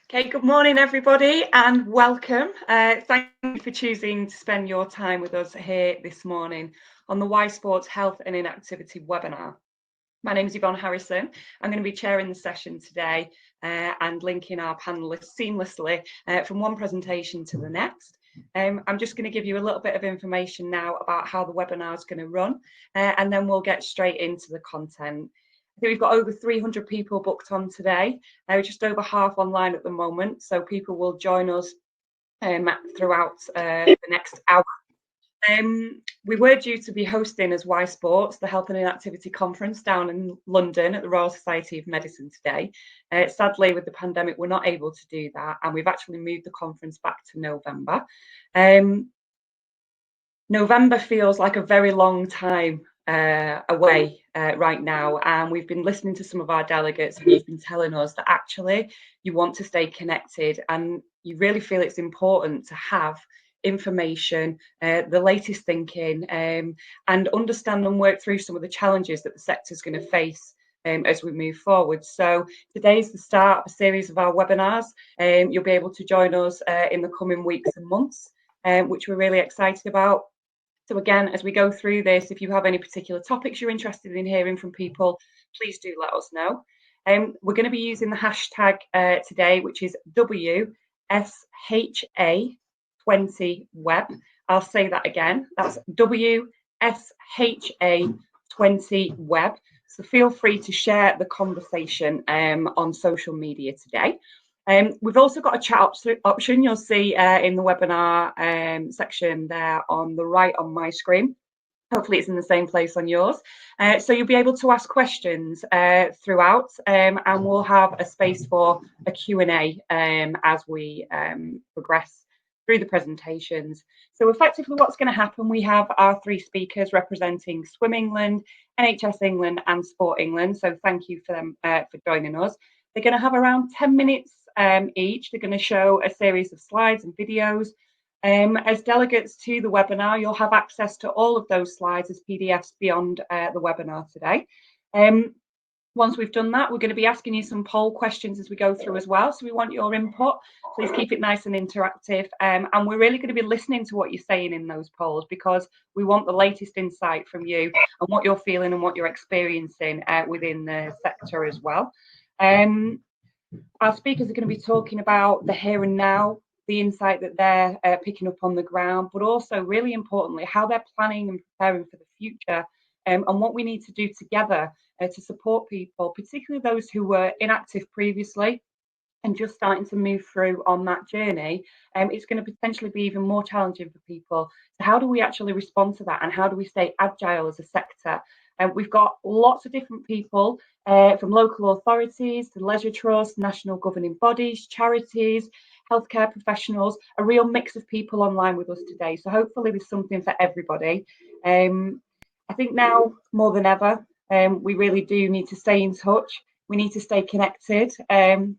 Okay, good morning everybody and welcome. Thank you for choosing to spend your time with us here this morning on the Y Sports Health and Inactivity webinar. My name is Yvonne Harrison. I'm going to be chairing the session today and linking our panelists seamlessly from one presentation to the next. I'm just going to give you a little bit of information now about how the webinar is going to run and then we'll get straight into the content. I think we've got over 300 people booked on today. We're just over half online at the moment, so people will join us throughout the next hour. We were due to be hosting as Y Sports the Health and Inactivity Conference down in London at the Royal Society of Medicine today. Sadly, with the pandemic, we're not able to do that, and we've actually moved the conference back to November. November feels like a very long time away right now, and we've been listening to some of our delegates and you've been telling us that actually you want to stay connected and you really feel it's important to have information, the latest thinking, and understand and work through some of the challenges that the sector is going to face as we move forward. So today's the start of a series of our webinars. You'll be able to join us in the coming weeks and months, which we're really excited about. So again, as we go through this, if you have any particular topics you're interested in hearing from people, please do let us know. We're going to be using the hashtag today, which is WSHA20Web. I'll say that again. That's WSHA20Web. So feel free to share the conversation on social media today. We've also got a chat option you'll see in the webinar section there on the right on my screen. Hopefully it's in the same place on yours. So you'll be able to ask questions throughout and we'll have a space for a Q&A as we progress through the presentations. So effectively what's going to happen, we have our three speakers representing Swim England, NHS England and Sport England. So thank you for them for joining us. They're going to have around 10 minutes each. They're going to show a series of slides and videos. As delegates to the webinar, you'll have access to all of those slides as PDFs beyond the webinar today. Once we've done that, we're going to be asking you some poll questions as we go through as well. So we want your input. Please keep it nice and interactive. And we're really going to be listening to what you're saying in those polls because we want the latest insight from you and what you're feeling and what you're experiencing within the sector as well. Our speakers are going to be talking about the here and now, the insight that they're picking up on the ground, but also really importantly, how they're planning and preparing for the future and what we need to do together to support people, particularly those who were inactive previously and just starting to move through on that journey. It's going to potentially be even more challenging for people. So how do we actually respond to that and how do we stay agile as a sector? We've got lots of different people from local authorities to leisure trusts, national governing bodies, charities, healthcare professionals, a real mix of people online with us today. So hopefully there's something for everybody. I think now more than ever, we really do need to stay in touch. We need to stay connected and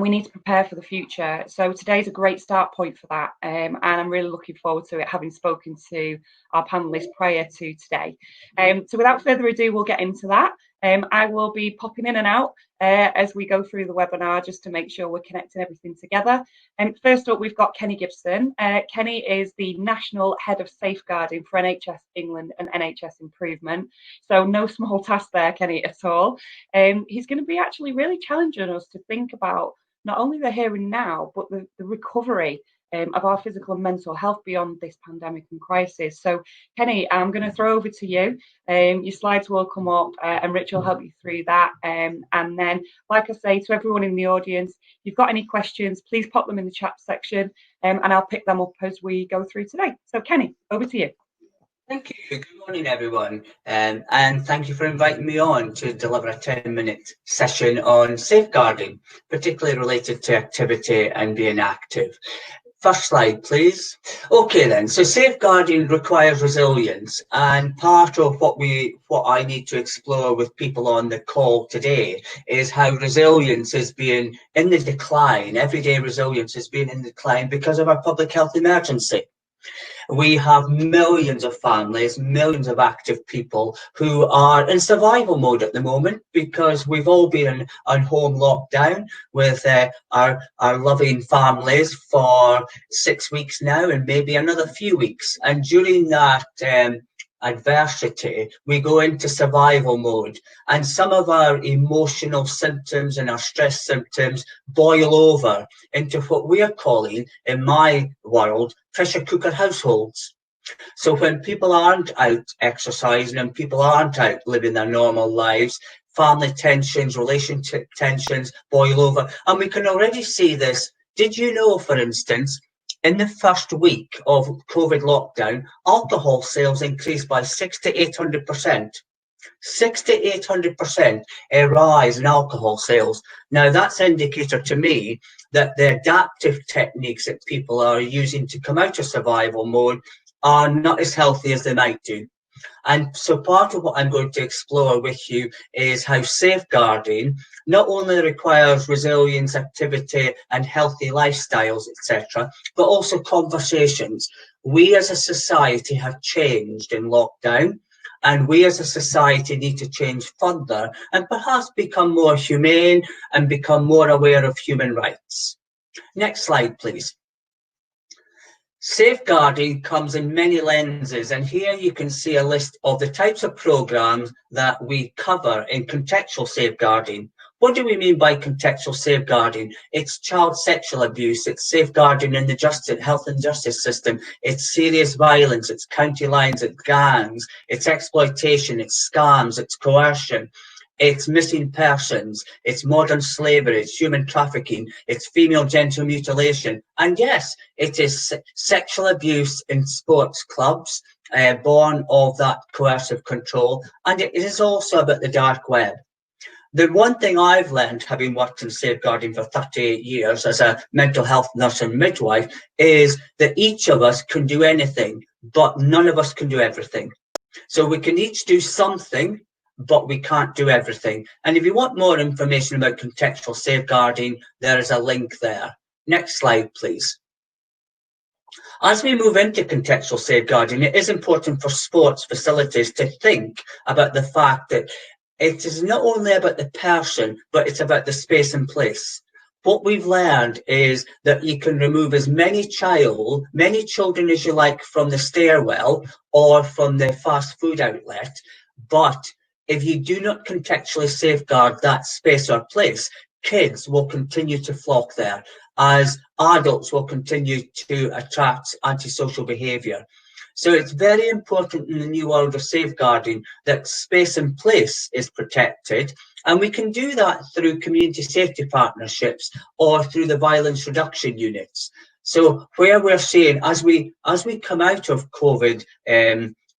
we need to prepare for the future. So today's a great start point for that. And I'm really looking forward to it, having spoken to our panelists prior to today. So without further ado, we'll get into that. I will be popping in and out as we go through the webinar just to make sure we're connecting everything together. First up, we've got Kenny Gibson. Kenny is the National Head of Safeguarding for NHS England and NHS Improvement. So no small task there, Kenny, at all. He's going to be actually really challenging us to think about not only the here and now, but the recovery of our physical and mental health beyond this pandemic and crisis. So Kenny, I'm going to throw over to you. Your slides will come up and Rich will help you through that. And then, like I say to everyone in the audience, if you've got any questions, please pop them in the chat section and I'll pick them up as we go through today. So Kenny, over to you. Thank you. Good morning, everyone. And thank you for inviting me on to deliver a 10-minute session on safeguarding, particularly related to activity and being active. First slide, please. Okay, then. So safeguarding requires resilience, and part of what I need to explore with people on the call today is how resilience is being in the decline. Everyday resilience is being in decline because of our public health emergency. We have millions of families, millions of active people who are in survival mode at the moment because we've all been on home lockdown with our loving families for 6 weeks now and maybe another few weeks. And during that adversity, we go into survival mode, and some of our emotional symptoms and our stress symptoms boil over into what we are calling, in my world, pressure cooker households. So when people aren't out exercising and people aren't out living their normal lives, family tensions, relationship tensions boil over, and we can already see this. Did you know, for instance, in the first week of COVID lockdown, alcohol sales increased by 600 to 800%. 600 to 800% a rise in alcohol sales. Now, that's an indicator to me that the adaptive techniques that people are using to come out of survival mode are not as healthy as they might do. And so part of what I'm going to explore with you is how safeguarding not only requires resilience, activity, and healthy lifestyles, etc., but also conversations. We as a society have changed in lockdown, and we as a society need to change further and perhaps become more humane and become more aware of human rights. Next slide, please. Safeguarding comes in many lenses, and here you can see a list of the types of programs that we cover in contextual safeguarding. What do we mean by contextual safeguarding? It's child sexual abuse, it's safeguarding in the health and justice system, it's serious violence, it's county lines, it's gangs, it's exploitation, it's scams, it's coercion. It's missing persons, it's modern slavery, it's human trafficking, it's female genital mutilation, and yes, it is sexual abuse in sports clubs, born of that coercive control, and it is also about the dark web. The one thing I've learned, having worked in safeguarding for 38 years as a mental health nurse and midwife, is that each of us can do anything, but none of us can do everything. So we can each do something, but we can't do everything. And if you want more information about contextual safeguarding, there is a link there. Next slide, please. As we move into contextual safeguarding, it is important for sports facilities to think about the fact that it is not only about the person, but it's about the space and place. What we've learned is that you can remove as many children as you like from the stairwell or from the fast food outlet, but if you do not contextually safeguard that space or place, kids will continue to flock there as adults will continue to attract antisocial behaviour. So it's very important in the new world of safeguarding that space and place is protected, and we can do that through community safety partnerships or through the violence reduction units. So where we're seeing, as we come out of COVID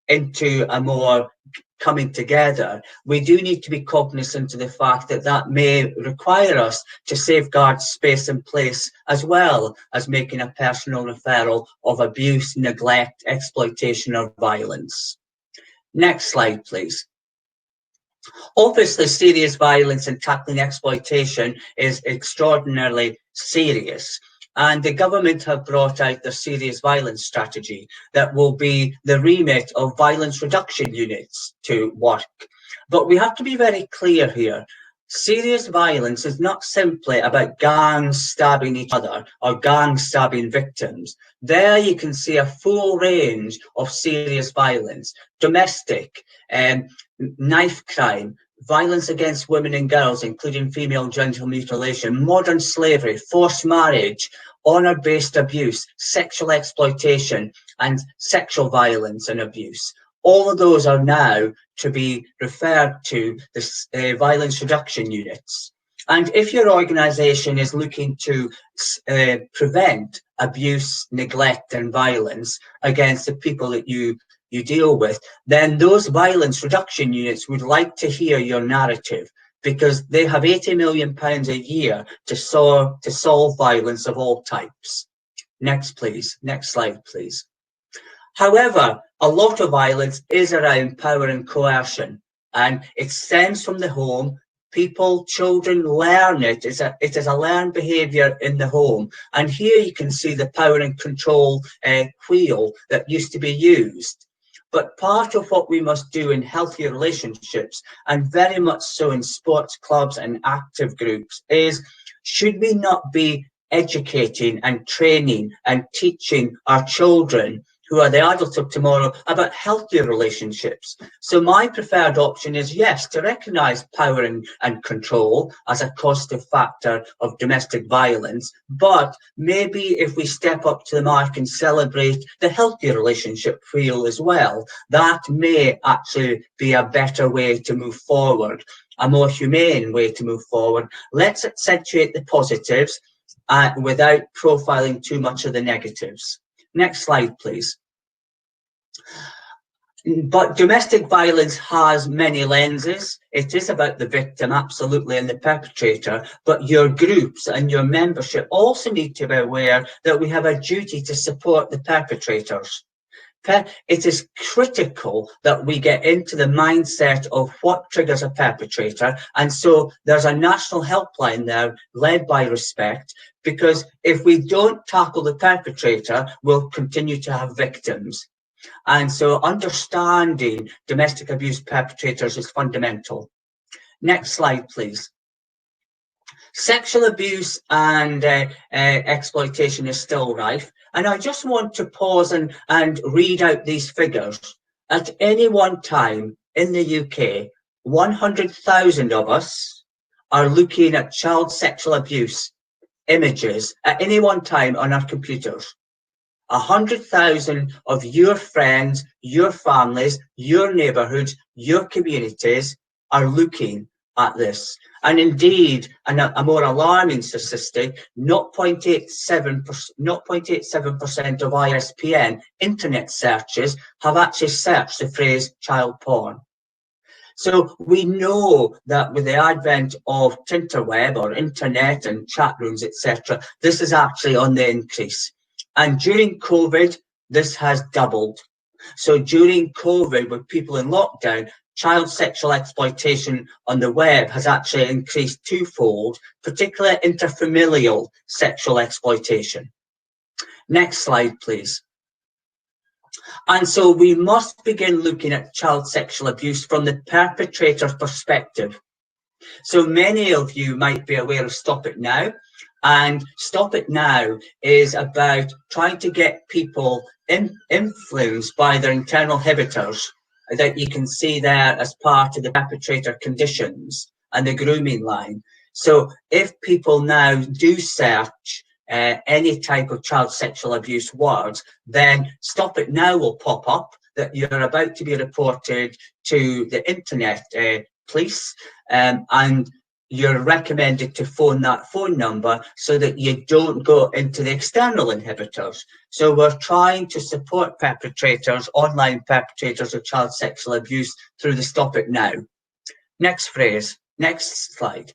into a more coming together, we do need to be cognizant of the fact that that may require us to safeguard space and place, as well as making a personal referral of abuse, neglect, exploitation, or violence. Next slide, please. Obviously, serious violence and tackling exploitation is extraordinarily serious. And the government have brought out the serious violence strategy that will be the remit of violence reduction units to work. But we have to be very clear here. Serious violence is not simply about gangs stabbing each other or gangs stabbing victims. There you can see a full range of serious violence: domestic, knife crime, violence against women and girls, including female genital mutilation, modern slavery, forced marriage, honor-based abuse, sexual exploitation, and sexual violence and abuse. All of those are now to be referred to the violence reduction units. And if your organisation is looking to prevent abuse, neglect, and violence against the people that you deal with, then those violence reduction units would like to hear your narrative, because they have £80 million a year to solve violence of all types. Next, please. Next slide, please. However, a lot of violence is around power and coercion, and it stems from the home, children learn it. It is a learned behaviour in the home. And here you can see the power and control wheel that used to be used. But part of what we must do in healthier relationships, and very much so in sports clubs and active groups, is should we not be educating and training and teaching our children, who are the adults of tomorrow, about healthier relationships? So my preferred option is, yes, to recognise power and control as a causative factor of domestic violence, but maybe if we step up to the mark and celebrate the healthier relationship wheel as well, that may actually be a better way to move forward, a more humane way to move forward. Let's accentuate the positives without profiling too much of the negatives. Next slide, please. But domestic violence has many lenses. It is about the victim, absolutely, and the perpetrator, but your groups and your membership also need to be aware that we have a duty to support the perpetrators. It is critical that we get into the mindset of what triggers a perpetrator, and so there's a national helpline there led by Respect, because if we don't tackle the perpetrator, we'll continue to have victims. And so understanding domestic abuse perpetrators is fundamental. Next slide, please. Sexual abuse and exploitation is still rife. And I just want to pause and read out these figures. At any one time in the UK, 100,000 of us are looking at child sexual abuse images at any one time on our computers. 100,000 of your friends, your families, your neighbourhoods, your communities are looking at this. And indeed, a more alarming statistic, 0.87% of ISPN internet searches have actually searched the phrase child porn. So we know that with the advent of Tinterweb or internet and chat rooms, etc., this is actually on the increase. And during COVID, this has doubled. So during COVID, with people in lockdown, child sexual exploitation on the web has actually increased twofold, particularly interfamilial sexual exploitation. Next slide, please. And so we must begin looking at child sexual abuse from the perpetrator's perspective. So many of you might be aware of Stop It Now. And Stop It Now is about trying to get people influenced by their internal inhibitors that you can see there as part of the perpetrator conditions and the grooming line. So if people now do search any type of child sexual abuse words, then Stop It Now will pop up that you're about to be reported to the internet police, and you're recommended to phone that phone number so that you don't go into the external inhibitors. So we're trying to support perpetrators, online perpetrators of child sexual abuse through the Stop It Now. Next phrase, next slide.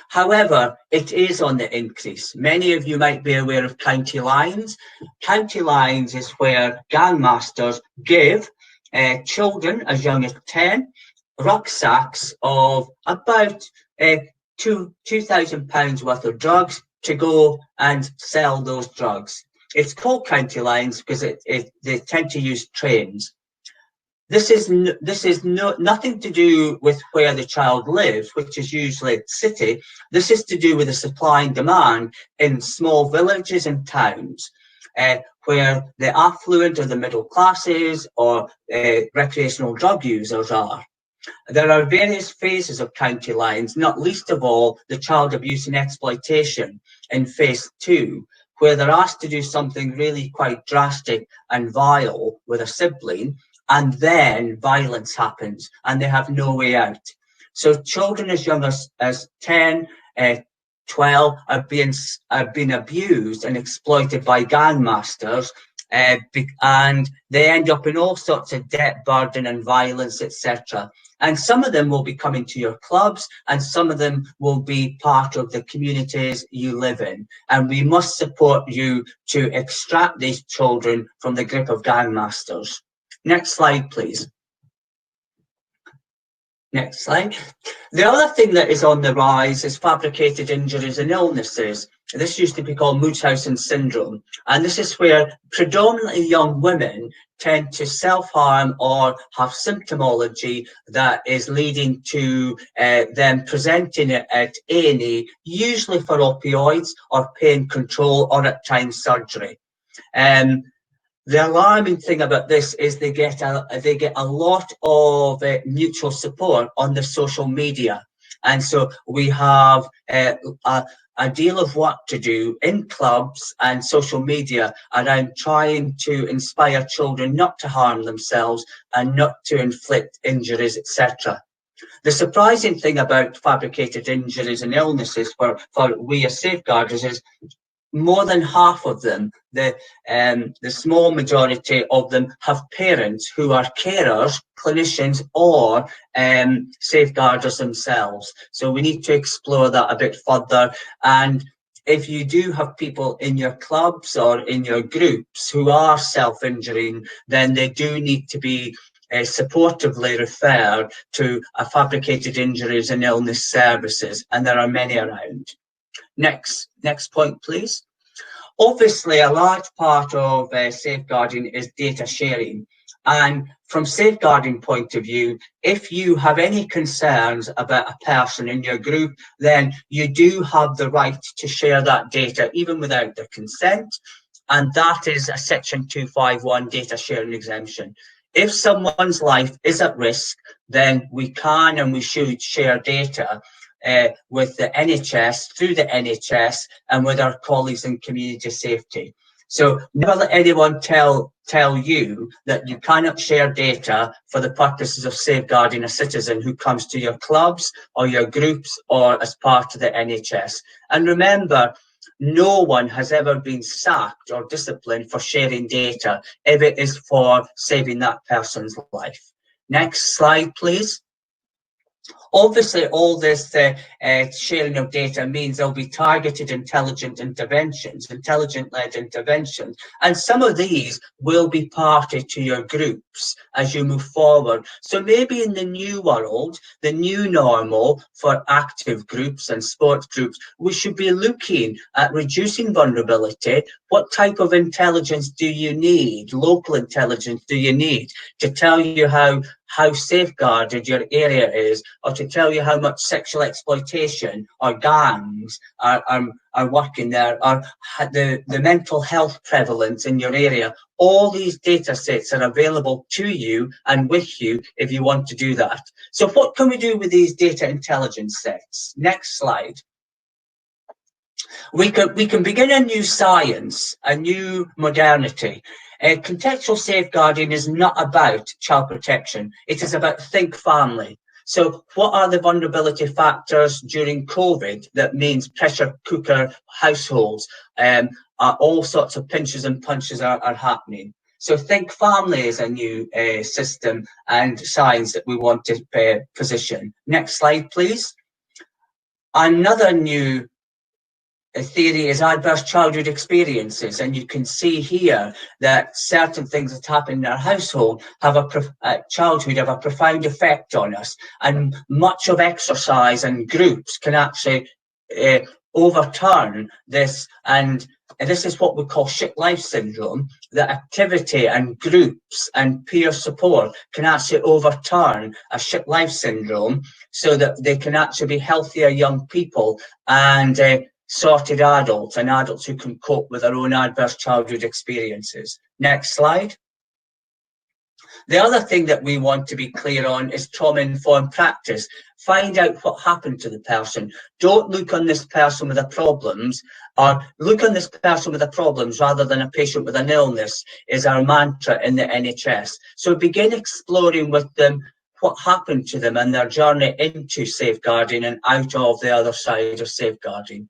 However, it is on the increase. Many of you might be aware of county lines. County lines is where gangmasters give children as young as 10 rucksacks of about £2,000 worth of drugs to go and sell those drugs. It's called county lines because they tend to use trains. This is nothing to do with where the child lives, which is usually city. This is to do with the supply and demand in small villages and towns, where the affluent or the middle classes or recreational drug users are. There are various phases of county lines, not least of all the child abuse and exploitation in phase 2, where they're asked to do something really quite drastic and vile with a sibling, and then violence happens and they have no way out. So children as young as 10, 12 are being abused and exploited by gangmasters, and they end up in all sorts of debt burden and violence, etc. And some of them will be coming to your clubs, and some of them will be part of the communities you live in. And we must support you to extract these children from the grip of gangmasters. Next slide, please. Next slide. The other thing that is on the rise is fabricated injuries and illnesses. This used to be called Munchausen syndrome, and this is where predominantly young women tend to self-harm or have symptomology that is leading to them presenting it at A&E, usually for opioids or pain control or at times surgery. The alarming thing about this is they get a lot of mutual support on the social media, and so we have a deal of work to do in clubs and social media around trying to inspire children not to harm themselves and not to inflict injuries, etc. The surprising thing about fabricated injuries and illnesses for we as safeguarders is more than half of them, the small majority of them, have parents who are carers, clinicians, or safeguarders themselves. So we need to explore that a bit further. And if you do have people in your clubs or in your groups who are self-injuring, then they do need to be supportively referred to a fabricated injuries and illness services, and there are many around. Next point, please. Obviously, a large part of safeguarding is data sharing. And from safeguarding point of view, if you have any concerns about a person in your group, then you do have the right to share that data, even without their consent. And that is a Section 251 data sharing exemption. If someone's life is at risk, then we can and we should share data with the NHS, through the NHS, and with our colleagues in community safety. So never let anyone tell you that you cannot share data for the purposes of safeguarding a citizen who comes to your clubs or your groups or as part of the NHS. And remember, no one has ever been sacked or disciplined for sharing data if it is for saving that person's life. Next slide, please. Obviously, all this sharing of data means there'll be targeted intelligent interventions, intelligent-led interventions, and some of these will be party to your groups as you move forward. So maybe in the new world, the new normal for active groups and sports groups, we should be looking at reducing vulnerability. What type of intelligence do you need? Local intelligence do you need to tell you how safeguarded your area is, or to tell you how much sexual exploitation or gangs are working there, or the mental health prevalence in your area. All these data sets are available to you and with you if you want to do that. So what can we do with these data intelligence sets? Next slide. We can begin a new science, a new modernity. Contextual safeguarding is not about child protection. It is about think family. So what are the vulnerability factors during COVID that means pressure cooker households? All sorts of pinches and punches are happening. So think family is a new system and science that we want to position. Next slide, please. Another new theory is adverse childhood experiences, and you can see here that certain things that happen in our household have childhood have a profound effect on us, and much of exercise and groups can actually overturn this, and this is what we call shit life syndrome, that activity and groups and peer support can actually overturn a shit life syndrome so that they can actually be healthier young people and sorted adults, and adults who can cope with their own adverse childhood experiences. Next slide. The other thing that we want to be clear on is trauma-informed practice. Find out what happened to the person. Don't look on this person with the problems, or look on this person with the problems rather than a patient with an illness is our mantra in the NHS. So begin exploring with them what happened to them and their journey into safeguarding and out of the other side of safeguarding.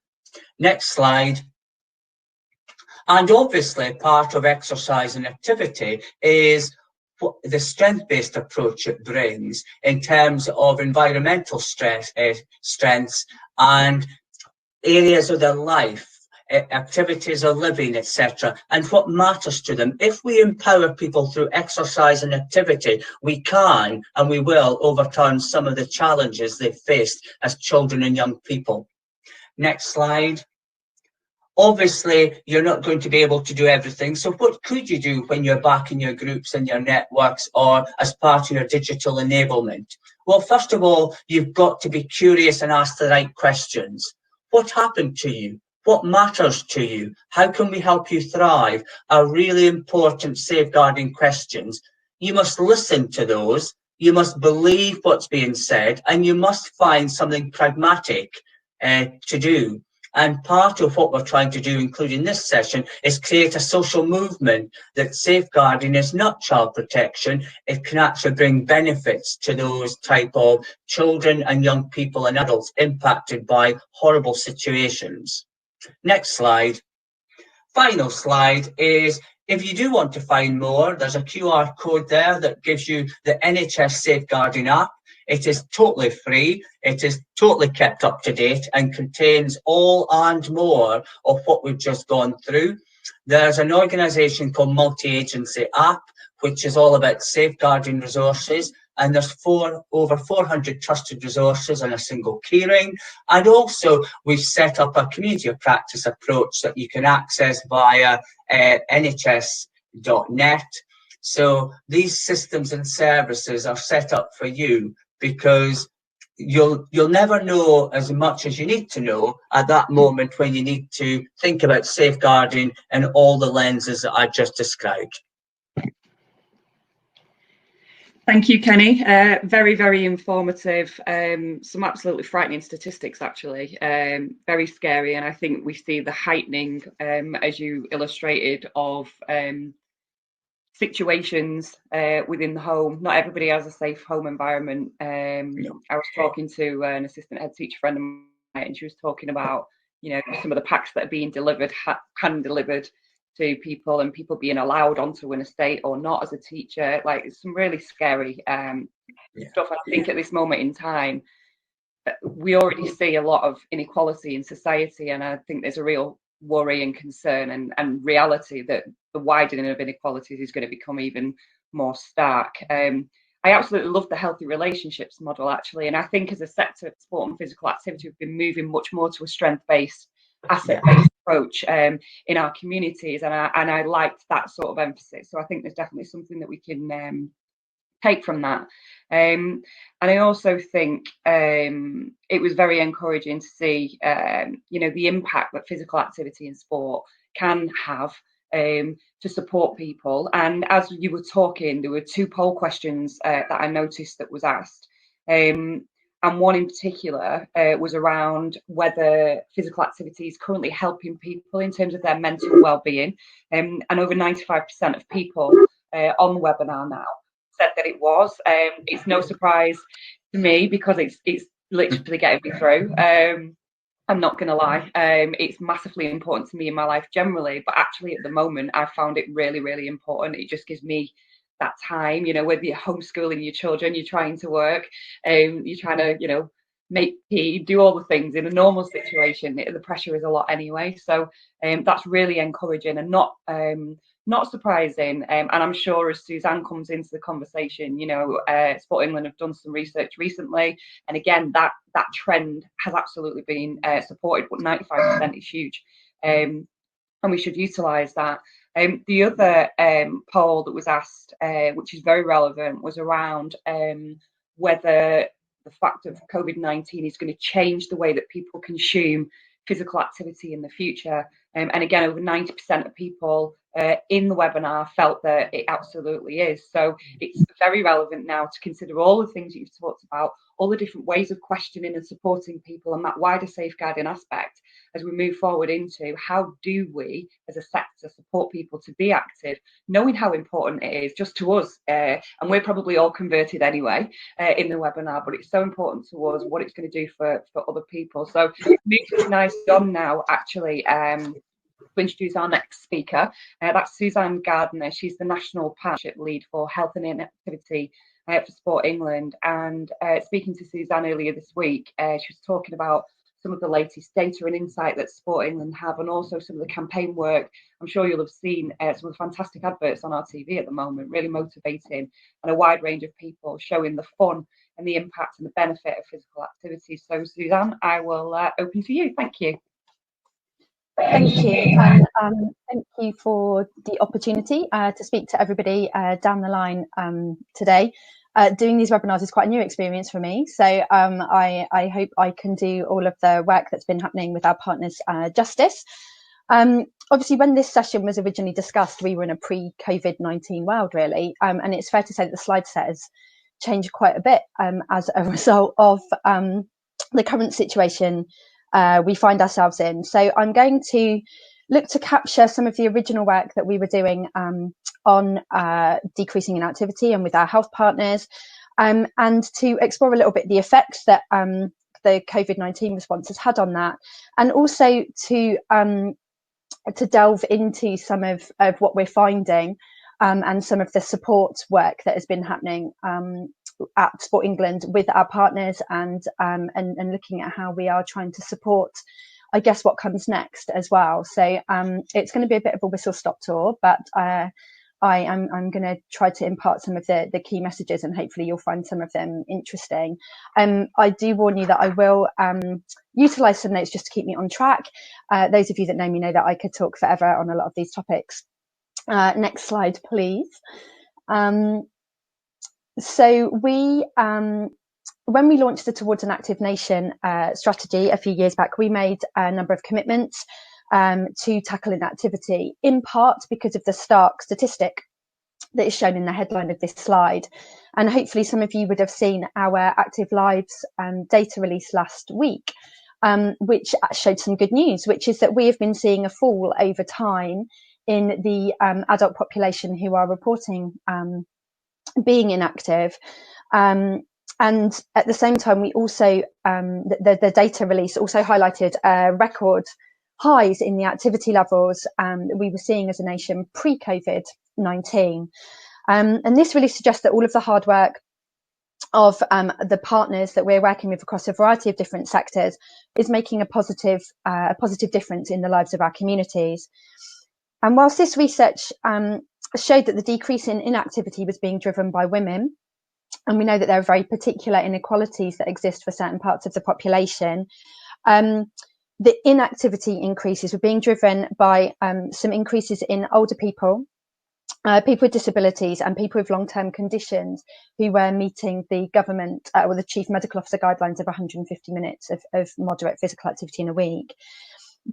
Next slide. And obviously part of exercise and activity is the strength-based approach it brings in terms of environmental strengths and areas of their life activities of living, etc., and what matters to them. If we empower people through exercise and activity, we can and we will overturn some of the challenges they've faced as children and young people. Next slide. Obviously, you're not going to be able to do everything. So what could you do when you're back in your groups and your networks or as part of your digital enablement? Well, first of all, you've got to be curious and ask the right questions. What happened to you? What matters to you? How can we help you thrive? Are really important safeguarding questions. You must listen to those. You must believe what's being said, and you must find something pragmatic to do. And part of what we're trying to do, including this session, is create a social movement that safeguarding is not child protection. It can actually bring benefits to those type of children and young people and adults impacted by horrible situations. Next slide. Final slide is, if you do want to find more, there's a QR code there that gives you the NHS Safeguarding app. It is totally free, it is totally kept up to date and contains all and more of what we've just gone through. There's an organisation called Multi-Agency App, which is all about safeguarding resources, and there's over 400 trusted resources on a single keyring. And also we've set up a community of practice approach that you can access via nhs.net. So these systems and services are set up for you, because you'll never know as much as you need to know at that moment when you need to think about safeguarding in all the lenses that I just described. Thank you, Kenny. Very, very informative. Some absolutely frightening statistics, actually. Very scary. And I think we see the heightening, as you illustrated, of situations within the home. Not everybody has a safe home environment. No. I was talking to an assistant head teacher friend of mine, and she was talking about, you know, some of the packs that are being delivered, hand delivered to people, and people being allowed onto an estate or not as a teacher. Like, it's some really scary stuff. I think at this moment in time, we already see a lot of inequality in society, and I think there's a real worry and concern and reality that the widening of inequalities is going to become even more stark. I absolutely love the healthy relationships model, actually, and I think as a sector, sport and physical activity, we've been moving much more to a strength-based, asset-based approach in our communities, and I liked that sort of emphasis. So I think there's definitely something that we can take from that. And I also think it was very encouraging to see, you know, the impact that physical activity and sport can have to support people. And as you were talking, there were 2 poll questions that I noticed that was asked. And one in particular was around whether physical activity is currently helping people in terms of their mental well-being. And over 95% of people on the webinar now said that it was. It's no surprise to me, because it's literally getting me through. I'm not going to lie. It's massively important to me in my life generally, but actually at the moment, I found it really, really important. It just gives me that time, you know, whether you're homeschooling your children, you're trying to work, you're trying to, you know, make tea, do all the things in a normal situation. The pressure is a lot anyway. So that's really encouraging and not surprising. And I'm sure as Suzanne comes into the conversation, you know, Sport England have done some research recently. And again, that trend has absolutely been supported, but 95% is huge. And we should utilise that. The other poll that was asked, which is very relevant, was around whether the fact of COVID-19 is going to change the way that people consume physical activity in the future. And again, over 90% of people in the webinar felt that it absolutely is. So it's very relevant now to consider all the things that you've talked about, all the different ways of questioning and supporting people, and that wider safeguarding aspect as we move forward into how do we as a sector support people to be active, knowing how important it is just to us, and we're probably all converted anyway in the webinar, but it's so important to us what it's going to do for other people. So moving nicely on now, actually, to introduce our next speaker. That's Suzanne Gardiner. She's the National Partnership Lead for Health and Inactivity for Sport England. And speaking to Suzanne earlier this week, she was talking about some of the latest data and insight that Sporting and have, and also some of the campaign work. I'm sure you'll have seen some of the fantastic adverts on our TV at the moment, really motivating, and a wide range of people showing the fun and the impact and the benefit of physical activity. So Suzanne, I will open to you. Thank you. Thank you, and thank you for the opportunity to speak to everybody down the line today. Doing these webinars is quite a new experience for me, so I hope I can do all of the work that's been happening with our partners justice. Obviously, when this session was originally discussed, we were in a pre-COVID-19 world, really, and it's fair to say that the slide set has changed quite a bit as a result of the current situation we find ourselves in. So I'm going to look to capture some of the original work that we were doing on decreasing inactivity and with our health partners, and to explore a little bit the effects that the COVID-19 response has had on that, and also to delve into some of what we're finding and some of the support work that has been happening at Sport England with our partners, and looking at how we are trying to support, I guess, what comes next as well. So it's going to be a bit of a whistle-stop tour, but I'm going to try to impart some of the key messages, and hopefully you'll find some of them interesting. I do warn you that I will utilise some notes just to keep me on track. Those of you that know me know that I could talk forever on a lot of these topics. Next slide, please. So we, when we launched the Towards an Active Nation strategy a few years back, we made a number of commitments to tackle inactivity, in part because of the stark statistic that is shown in the headline of this slide. And hopefully some of you would have seen our Active Lives data release last week, which showed some good news, which is that we have been seeing a fall over time in the adult population who are reporting being inactive, and at the same time we also the data release also highlighted record highs in the activity levels that we were seeing as a nation pre-COVID-19, and this really suggests that all of the hard work of the partners that we're working with across a variety of different sectors is making a positive difference in the lives of our communities. And whilst this research showed that the decrease in inactivity was being driven by women, and we know that there are very particular inequalities that exist for certain parts of the population, the inactivity increases were being driven by some increases in older people, people with disabilities, and people with long-term conditions who were meeting the government or the Chief Medical Officer guidelines of 150 minutes of moderate physical activity in a week.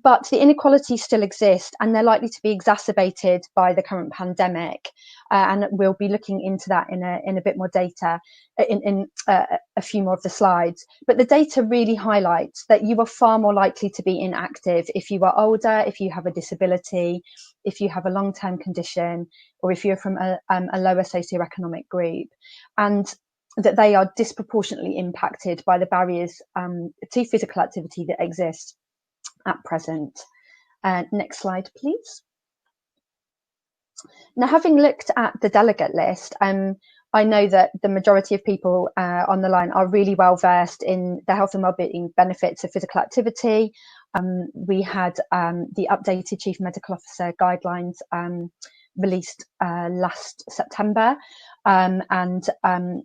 But the inequalities still exist, and they're likely to be exacerbated by the current pandemic. And we'll be looking into that in a bit more data in a few more of the slides. But the data really highlights that you are far more likely to be inactive if you are older, if you have a disability, if you have a long-term condition, or if you're from a lower socioeconomic group, and that they are disproportionately impacted by the barriers to physical activity that exist at present. Next slide, please. Now, having looked at the delegate list, I know that the majority of people on the line are really well versed in the health and wellbeing benefits of physical activity. We had the updated Chief Medical Officer guidelines released last September, and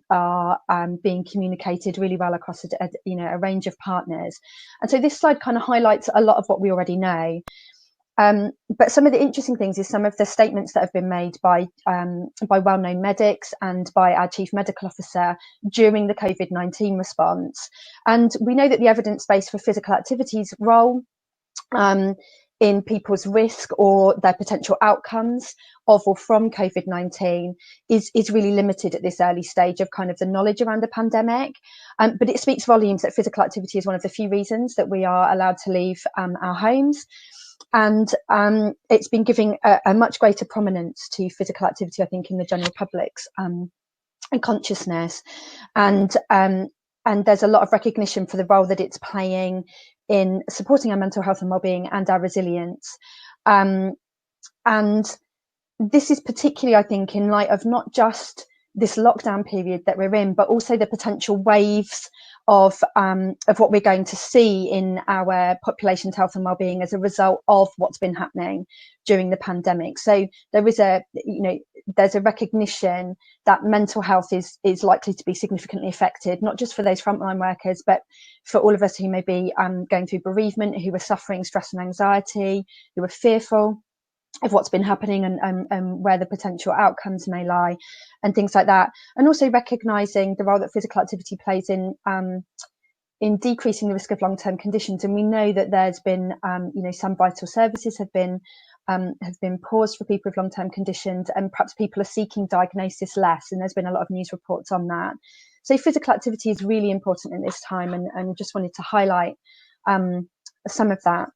are being communicated really well across a range of partners. And so this slide kind of highlights a lot of what we already know. But some of the interesting things is some of the statements that have been made by well-known medics and by our Chief Medical Officer during the COVID-19 response. And we know that the evidence base for physical activity's role in people's risk or their potential outcomes of or from COVID-19 is really limited at this early stage of kind of the knowledge around the pandemic. But it speaks volumes that physical activity is one of the few reasons that we are allowed to leave our homes. And it's been giving a much greater prominence to physical activity, I think, in the general public's consciousness. And there's a lot of recognition for the role that it's playing in supporting our mental health and wellbeing and our resilience. And this is particularly, I think, in light of not just this lockdown period that we're in, but also the potential waves of what we're going to see in our population's health and wellbeing as a result of what's been happening during the pandemic. So there is there's a recognition that mental health is likely to be significantly affected, not just for those frontline workers, but for all of us who may be going through bereavement, who are suffering stress and anxiety, who are fearful of what's been happening and where the potential outcomes may lie and things like that. And also recognising the role that physical activity plays in decreasing the risk of long-term conditions. And we know that there's been, some vital services have been paused for people with long-term conditions, and perhaps people are seeking diagnosis less. And there's been a lot of news reports on that. So physical activity is really important in this time, and just wanted to highlight some of that.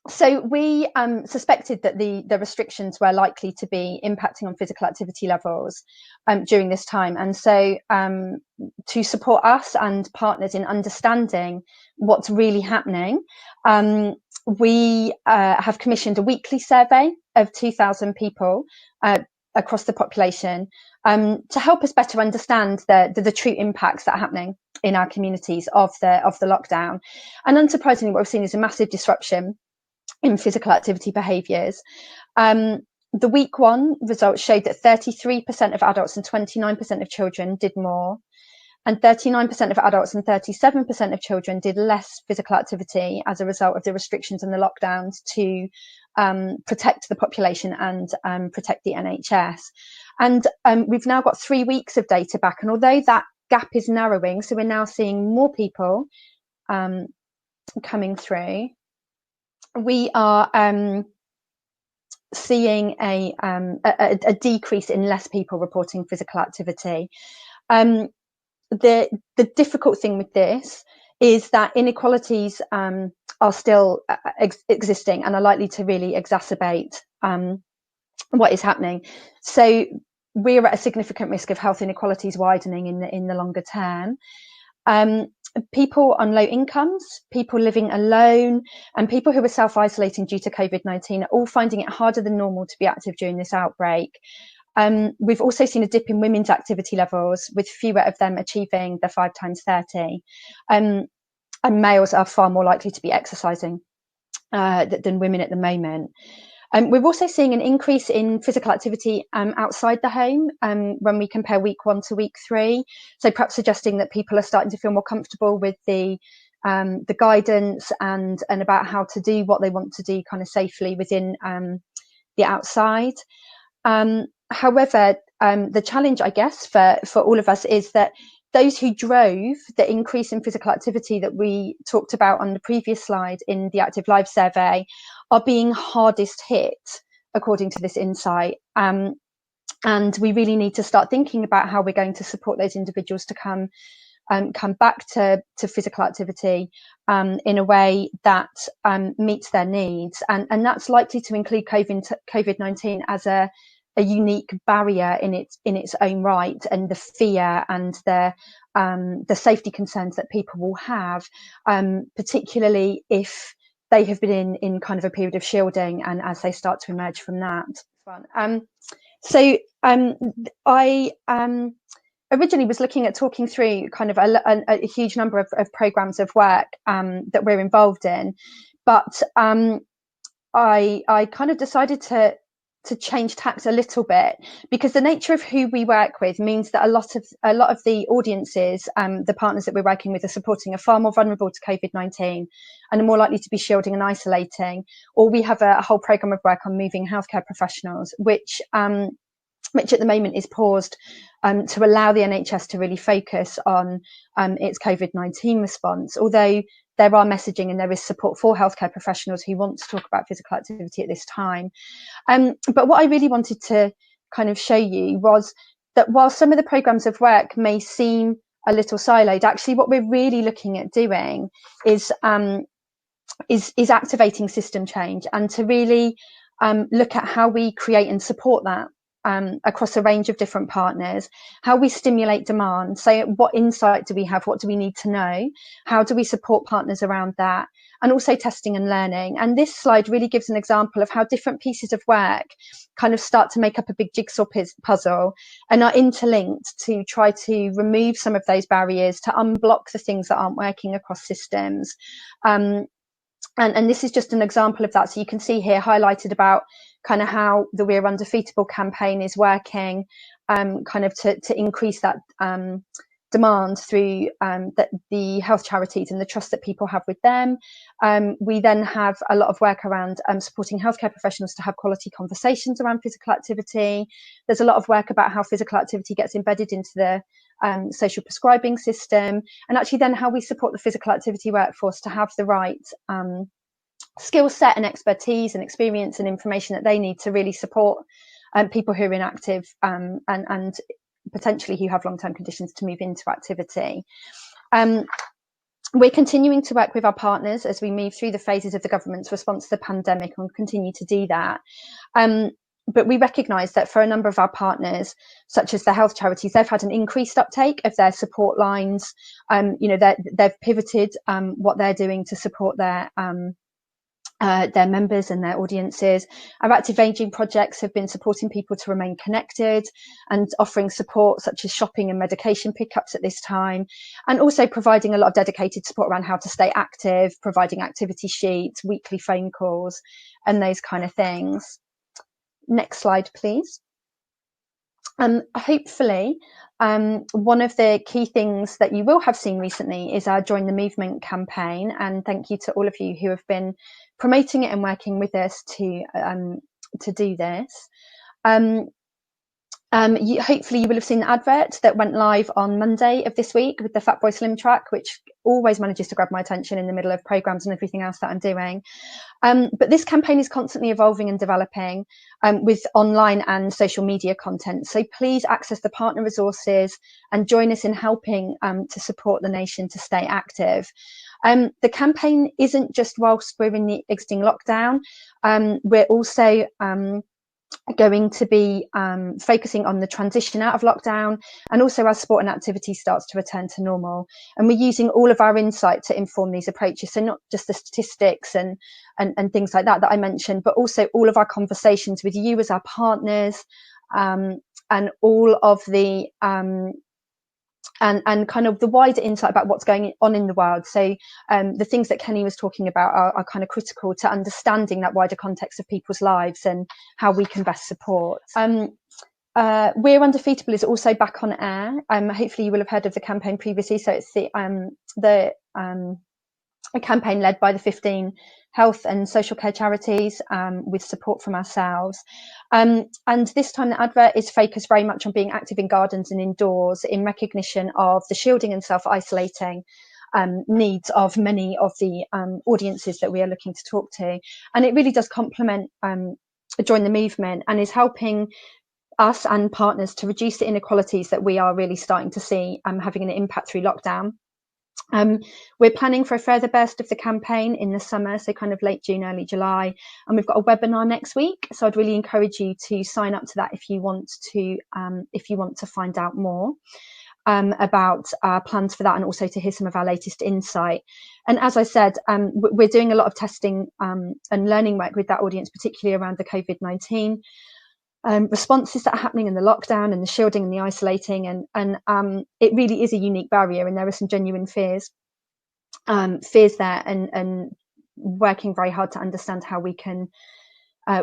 So we suspected that the restrictions were likely to be impacting on physical activity levels during this time. And so to support us and partners in understanding what's really happening, we have commissioned a weekly survey of 2,000 people across the population to help us better understand the true impacts that are happening in our communities of the lockdown. And unsurprisingly, what we've seen is a massive disruption in physical activity behaviours. The week one results showed that 33% of adults and 29% of children did more, and 39% of adults and 37% of children did less physical activity as a result of the restrictions and the lockdowns to protect the population and protect the NHS. And we've now got 3 weeks of data back, and although that gap is narrowing, so we're now seeing more people coming through, we are seeing a decrease in less people reporting physical activity. The difficult thing with this is that inequalities are still existing and are likely to really exacerbate what is happening. So we're at a significant risk of health inequalities widening in the longer term. People on low incomes, people living alone, and people who are self-isolating due to COVID-19 are all finding it harder than normal to be active during this outbreak. We've also seen a dip in women's activity levels, with fewer of them achieving the 5x30. And males are far more likely to be exercising than women at the moment. We're also seeing an increase in physical activity outside the home when we compare week 1 to week 3. So perhaps suggesting that people are starting to feel more comfortable with the guidance and about how to do what they want to do kind of safely within the outside. However, the challenge, I guess, for all of us is that those who drove the increase in physical activity that we talked about on the previous slide in the Active Lives survey are being hardest hit, according to this insight. And we really need to start thinking about how we're going to support those individuals to come back to physical activity in a way that meets their needs. And that's likely to include COVID-19 as a unique barrier in its own right, and the fear and the safety concerns that people will have, particularly if they have been in kind of a period of shielding and as they start to emerge from that. I originally was looking at talking through kind of a huge number of programs of work that we're involved in, but I kind of decided to change tacks a little bit, because the nature of who we work with means that a lot of the audiences, the partners that we're working with, are supporting are far more vulnerable to COVID-19 and are more likely to be shielding and isolating. Or we have a whole program of work on moving healthcare professionals, which at the moment is paused to allow the NHS to really focus on its COVID-19 response. Although there are messaging and there is support for healthcare professionals who want to talk about physical activity at this time. But what I really wanted to kind of show you was that while some of the programs of work may seem a little siloed, actually what we're really looking at doing is activating system change, and to really look at how we create and support that across a range of different partners, how we stimulate demand. So what insight do we have? What do we need to know? How do we support partners around that? And also testing and learning. And this slide really gives an example of how different pieces of work kind of start to make up a big jigsaw puzzle and are interlinked to try to remove some of those barriers, to unblock the things that aren't working across systems. And this is just an example of that. So you can see here highlighted about kind of how the We're Undefeatable campaign is working, kind of to increase that demand through the health charities and the trust that people have with them. We then have a lot of work around supporting healthcare professionals to have quality conversations around physical activity. There's a lot of work about how physical activity gets embedded into the social prescribing system, and actually then how we support the physical activity workforce to have the right skill set and expertise and experience and information that they need to really support people who are inactive and potentially who have long-term conditions to move into activity. We're continuing to work with our partners as we move through the phases of the government's response to the pandemic, and we'll continue to do that. But we recognise that for a number of our partners, such as the health charities, they've had an increased uptake of their support lines. They've pivoted what they're doing to support their members and their audiences. Our active ageing projects have been supporting people to remain connected and offering support such as shopping and medication pickups at this time, and also providing a lot of dedicated support around how to stay active, providing activity sheets, weekly phone calls, and those kind of things. Next slide, please. Hopefully, one of the key things that you will have seen recently is our Join the Movement campaign, and thank you to all of you who have been promoting it and working with us to do this. Hopefully you will have seen the advert that went live on Monday of this week with the Fat Boy Slim track, which always manages to grab my attention in the middle of programs and everything else that I'm doing. But this campaign is constantly evolving and developing with online and social media content. So please access the partner resources and join us in helping to support the nation to stay active. The campaign isn't just whilst we're in the existing lockdown. We're also going to be focusing on the transition out of lockdown, and also as sport and activity starts to return to normal. And we're using all of our insight to inform these approaches. So not just the statistics and things like that I mentioned, but also all of our conversations with you as our partners, and all of the and kind of the wider insight about what's going on in the world. So the things that Kenny was talking about are kind of critical to understanding that wider context of people's lives and how we can best support. We're Undefeatable is also back on air. Hopefully you will have heard of the campaign previously. So it's a campaign led by the 15 health and social care charities with support from ourselves. And this time the advert is focused very much on being active in gardens and indoors in recognition of the shielding and self-isolating needs of many of the audiences that we are looking to talk to. And it really does complement Join the Movement and is helping us and partners to reduce the inequalities that we are really starting to see having an impact through lockdown. We're planning for a further burst of the campaign in the summer, so kind of late June, early July, and we've got a webinar next week. So I'd really encourage you to sign up to that if you want to find out more about our plans for that, and also to hear some of our latest insight. And as I said, we're doing a lot of testing and learning work with that audience, particularly around the COVID-19 responses that are happening in the lockdown and the shielding and the isolating, and it really is a unique barrier, and there are some genuine fears there, and working very hard to understand how we can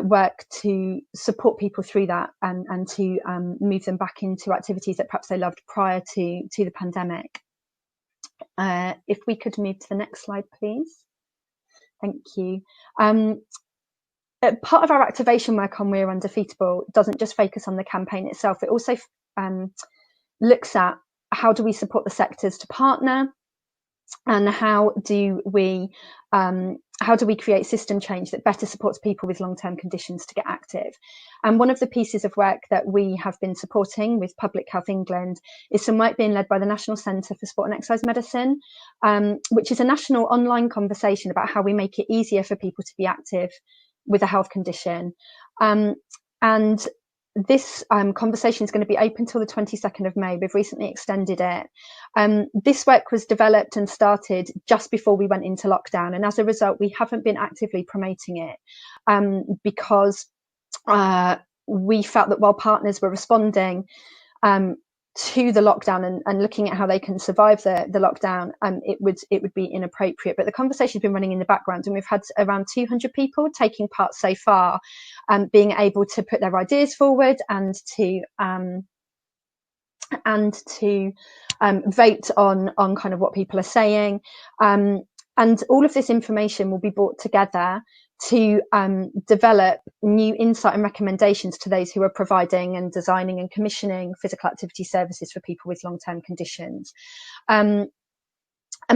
work to support people through that and to move them back into activities that perhaps they loved prior to the pandemic. If we could move to the next slide, please. Thank you. Part of our activation work on We're Undefeatable doesn't just focus on the campaign itself. It also looks at how do we support the sectors to partner, and how do we create system change that better supports people with long-term conditions to get active. And one of the pieces of work that we have been supporting with Public Health England is some work being led by the National Centre for Sport and Exercise Medicine, which is a national online conversation about how we make it easier for people to be active with a health condition. And this conversation is going to be open till the 22nd of May. We've recently extended it. This work was developed and started just before we went into lockdown, and as a result we haven't been actively promoting it because we felt that while partners were responding to the lockdown and looking at how they can survive the lockdown, it would be inappropriate. But the conversation's been running in the background, and we've had around 200 people taking part so far, being able to put their ideas forward and to vote on kind of what people are saying. And all of this information will be brought together to develop new insight and recommendations to those who are providing and designing and commissioning physical activity services for people with long-term conditions. And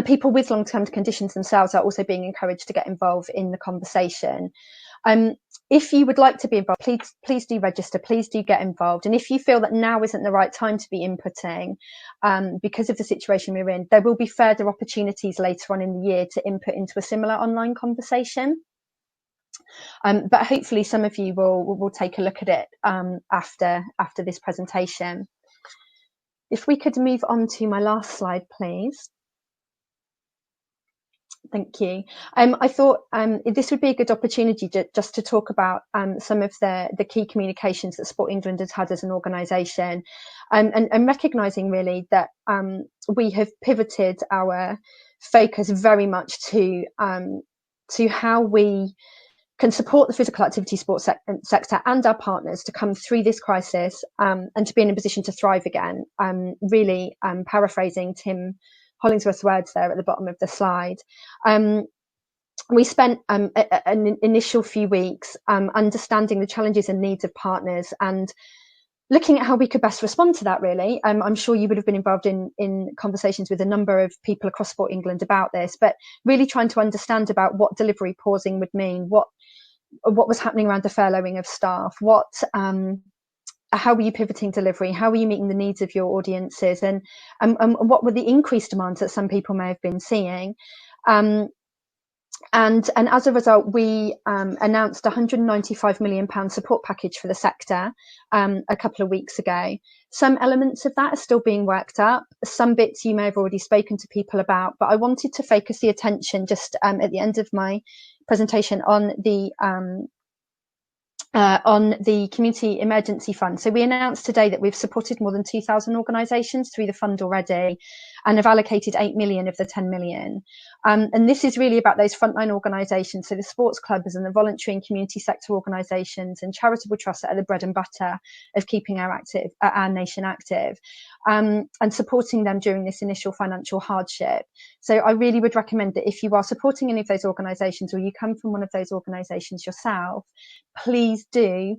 people with long-term conditions themselves are also being encouraged to get involved in the conversation. If you would like to be involved, please do register, please do get involved. And if you feel that now isn't the right time to be inputting because of the situation we're in, there will be further opportunities later on in the year to input into a similar online conversation. But hopefully some of you will take a look at it after this presentation. If we could move on to my last slide, please. Thank you. I thought this would be a good opportunity just to talk about some of the key communications that Sport England has had as an organisation, and recognising really that we have pivoted our focus very much to how we can support the physical activity sports sector and our partners to come through this crisis and to be in a position to thrive again. Really paraphrasing Tim Hollingsworth's words there at the bottom of the slide. We spent an initial few weeks understanding the challenges and needs of partners and looking at how we could best respond to that, really. I'm sure you would have been involved in conversations with a number of people across Sport England about this, but really trying to understand about what delivery pausing would mean, what was happening around the furloughing of staff, how were you pivoting delivery, how were you meeting the needs of your audiences, and what were the increased demands that some people may have been seeing. And as a result, we announced a £195 million support package for the sector a couple of weeks ago. Some elements of that are still being worked up. Some bits you may have already spoken to people about, but I wanted to focus the attention just at the end of my presentation on the Community Emergency Fund. So we announced today that we've supported more than 2,000 organisations through the fund already and have allocated 8 million of the 10 million. And this is really about those frontline organisations, so the sports clubs and the voluntary and community sector organisations and charitable trusts that are the bread and butter of keeping our nation active, and supporting them during this initial financial hardship. So I really would recommend that if you are supporting any of those organisations or you come from one of those organisations yourself, please do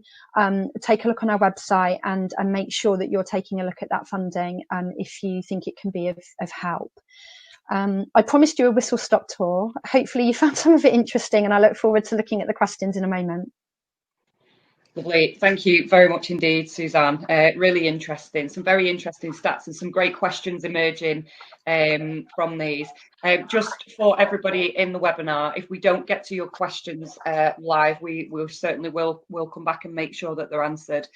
take a look on our website and make sure that you're taking a look at that funding if you think it can be of help. I promised you a whistle-stop tour. Hopefully you found some of it interesting, and I look forward to looking at the questions in a moment. Lovely. Thank you very much indeed, Suzanne. Really interesting. Some very interesting stats and some great questions emerging from these. Just for everybody in the webinar, if we don't get to your questions live, we certainly will come back and make sure that they're answered.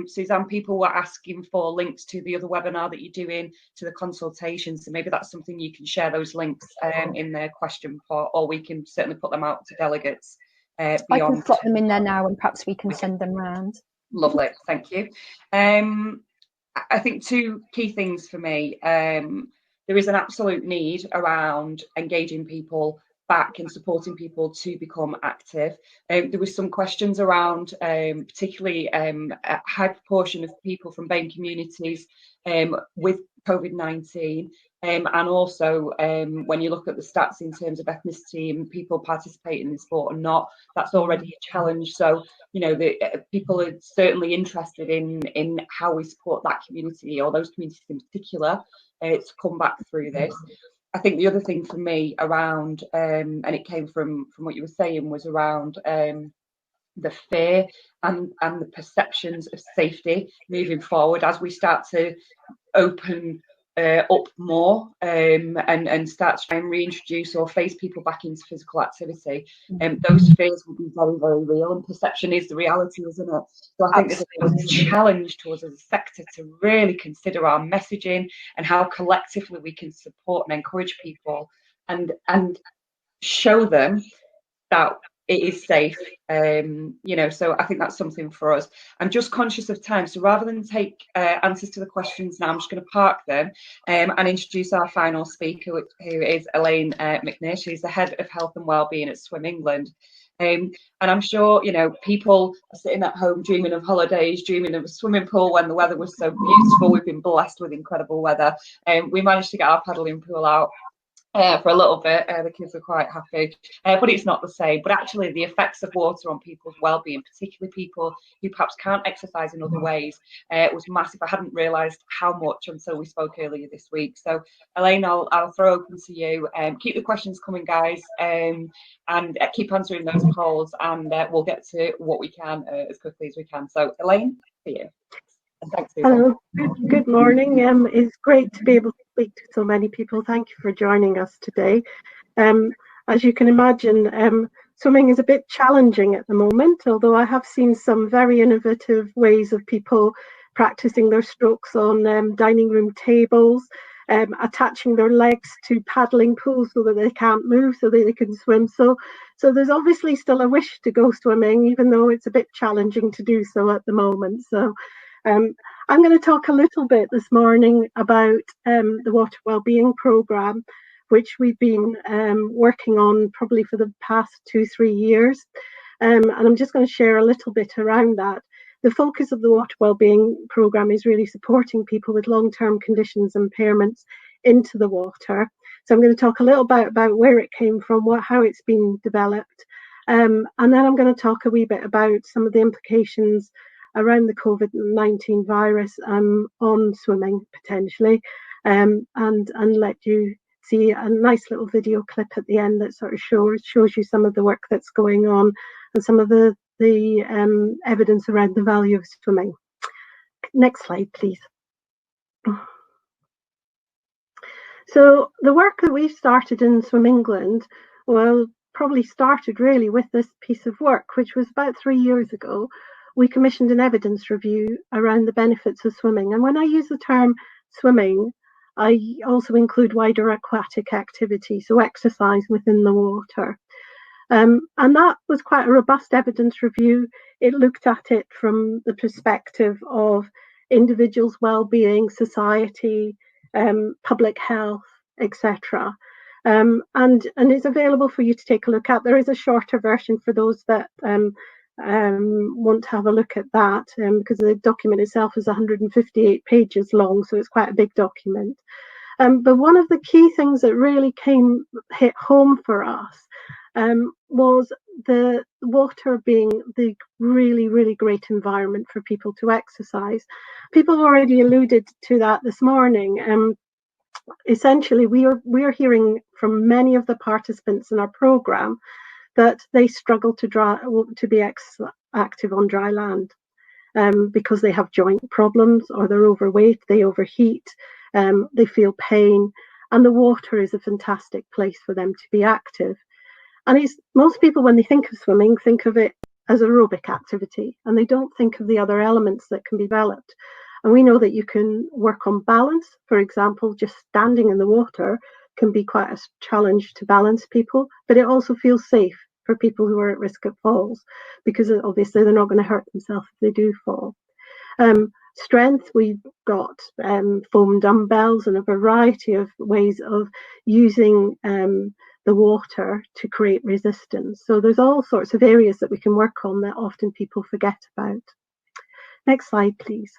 Suzanne, people were asking for links to the other webinar that you're doing, to the consultation, so maybe that's something you can share those links in the question part, or we can certainly put them out to delegates. I can slot them in there now, and perhaps we can send them round. Lovely, thank you. I think two key things for me. There is an absolute need around engaging people back and supporting people to become active. There were some questions around particularly a high proportion of people from BAME communities with COVID-19, and also when you look at the stats in terms of ethnicity and people participating in sport or not, that's already a challenge. So, you know, the people are certainly interested in how we support that community, or those communities in particular, to come back through this. I think the other thing for me around, and it came from what you were saying, was around the fear and the perceptions of safety moving forward as we start to open up more and start to try and reintroduce or phase people back into physical activity. Those fears will be very, very real, and perception is the reality, isn't it? So I think there's a challenge to us as a sector to really consider our messaging and how collectively we can support and encourage people and show them that it is safe. You know, so I think that's something for us. I'm just conscious of time, so rather than take answers to the questions now, I'm just going to park them and introduce our final speaker, who is Elaine Mcnair. She's the head of health and wellbeing at Swim England. And I'm sure, you know, people are sitting at home dreaming of holidays, dreaming of a swimming pool when the weather was so beautiful. We've been blessed with incredible weather. We managed to get our paddling pool out for a little bit. The kids were quite happy, but it's not the same. But actually, the effects of water on people's well-being, particularly people who perhaps can't exercise in other ways, was massive. I hadn't realised how much until we spoke earlier this week. So, Elaine, I'll throw open to you. Keep the questions coming, guys, and keep answering those polls, and we'll get to what we can as quickly as we can. So, Elaine, for you. And thanks, Susan. Hello, good morning. It's great to be able to speak to so many people. Thank you for joining us today. As you can imagine, swimming is a bit challenging at the moment, although I have seen some very innovative ways of people practicing their strokes on dining room tables, attaching their legs to paddling pools so that they can't move, so that they can swim. So there's obviously still a wish to go swimming, even though it's a bit challenging to do so at the moment. So I'm going to talk a little bit this morning about the Water Wellbeing Programme, which we've been working on probably for the past 2-3 years. And I'm just going to share a little bit around that. The focus of the Water Wellbeing Programme is really supporting people with long-term conditions and impairments into the water. So I'm going to talk a little bit about where it came from, how it's been developed. And then I'm going to talk a wee bit about some of the implications around the COVID-19 virus on swimming potentially, and let you see a nice little video clip at the end that sort of shows you some of the work that's going on and some of the evidence around the value of swimming. Next slide, please. So the work that we've started in Swim England, well, probably started really with this piece of work, which was about 3 years ago. We commissioned an evidence review around the benefits of swimming. And when I use the term swimming, I also include wider aquatic activity, so exercise within the water. And that was quite a robust evidence review. It looked at it from the perspective of individuals' well-being, society, public health, etc. And it's available for you to take a look at. There is a shorter version for those that want to have a look at that, because the document itself is 158 pages long, so it's quite a big document. But one of the key things that really hit home for us was the water being the really, really great environment for people to exercise. People have already alluded to that this morning. Essentially, we are hearing from many of the participants in our programme that they struggle to be active on dry land because they have joint problems, or they're overweight, they overheat, they feel pain, and the water is a fantastic place for them to be active. And most people, when they think of swimming, think of it as aerobic activity, and they don't think of the other elements that can be developed. And we know that you can work on balance. For example, just standing in the water can be quite a challenge to balance people, but it also feels safe for people who are at risk of falls, because obviously they're not going to hurt themselves if they do fall. Strength, we've got foam dumbbells and a variety of ways of using the water to create resistance. So there's all sorts of areas that we can work on that often people forget about. Next slide, please.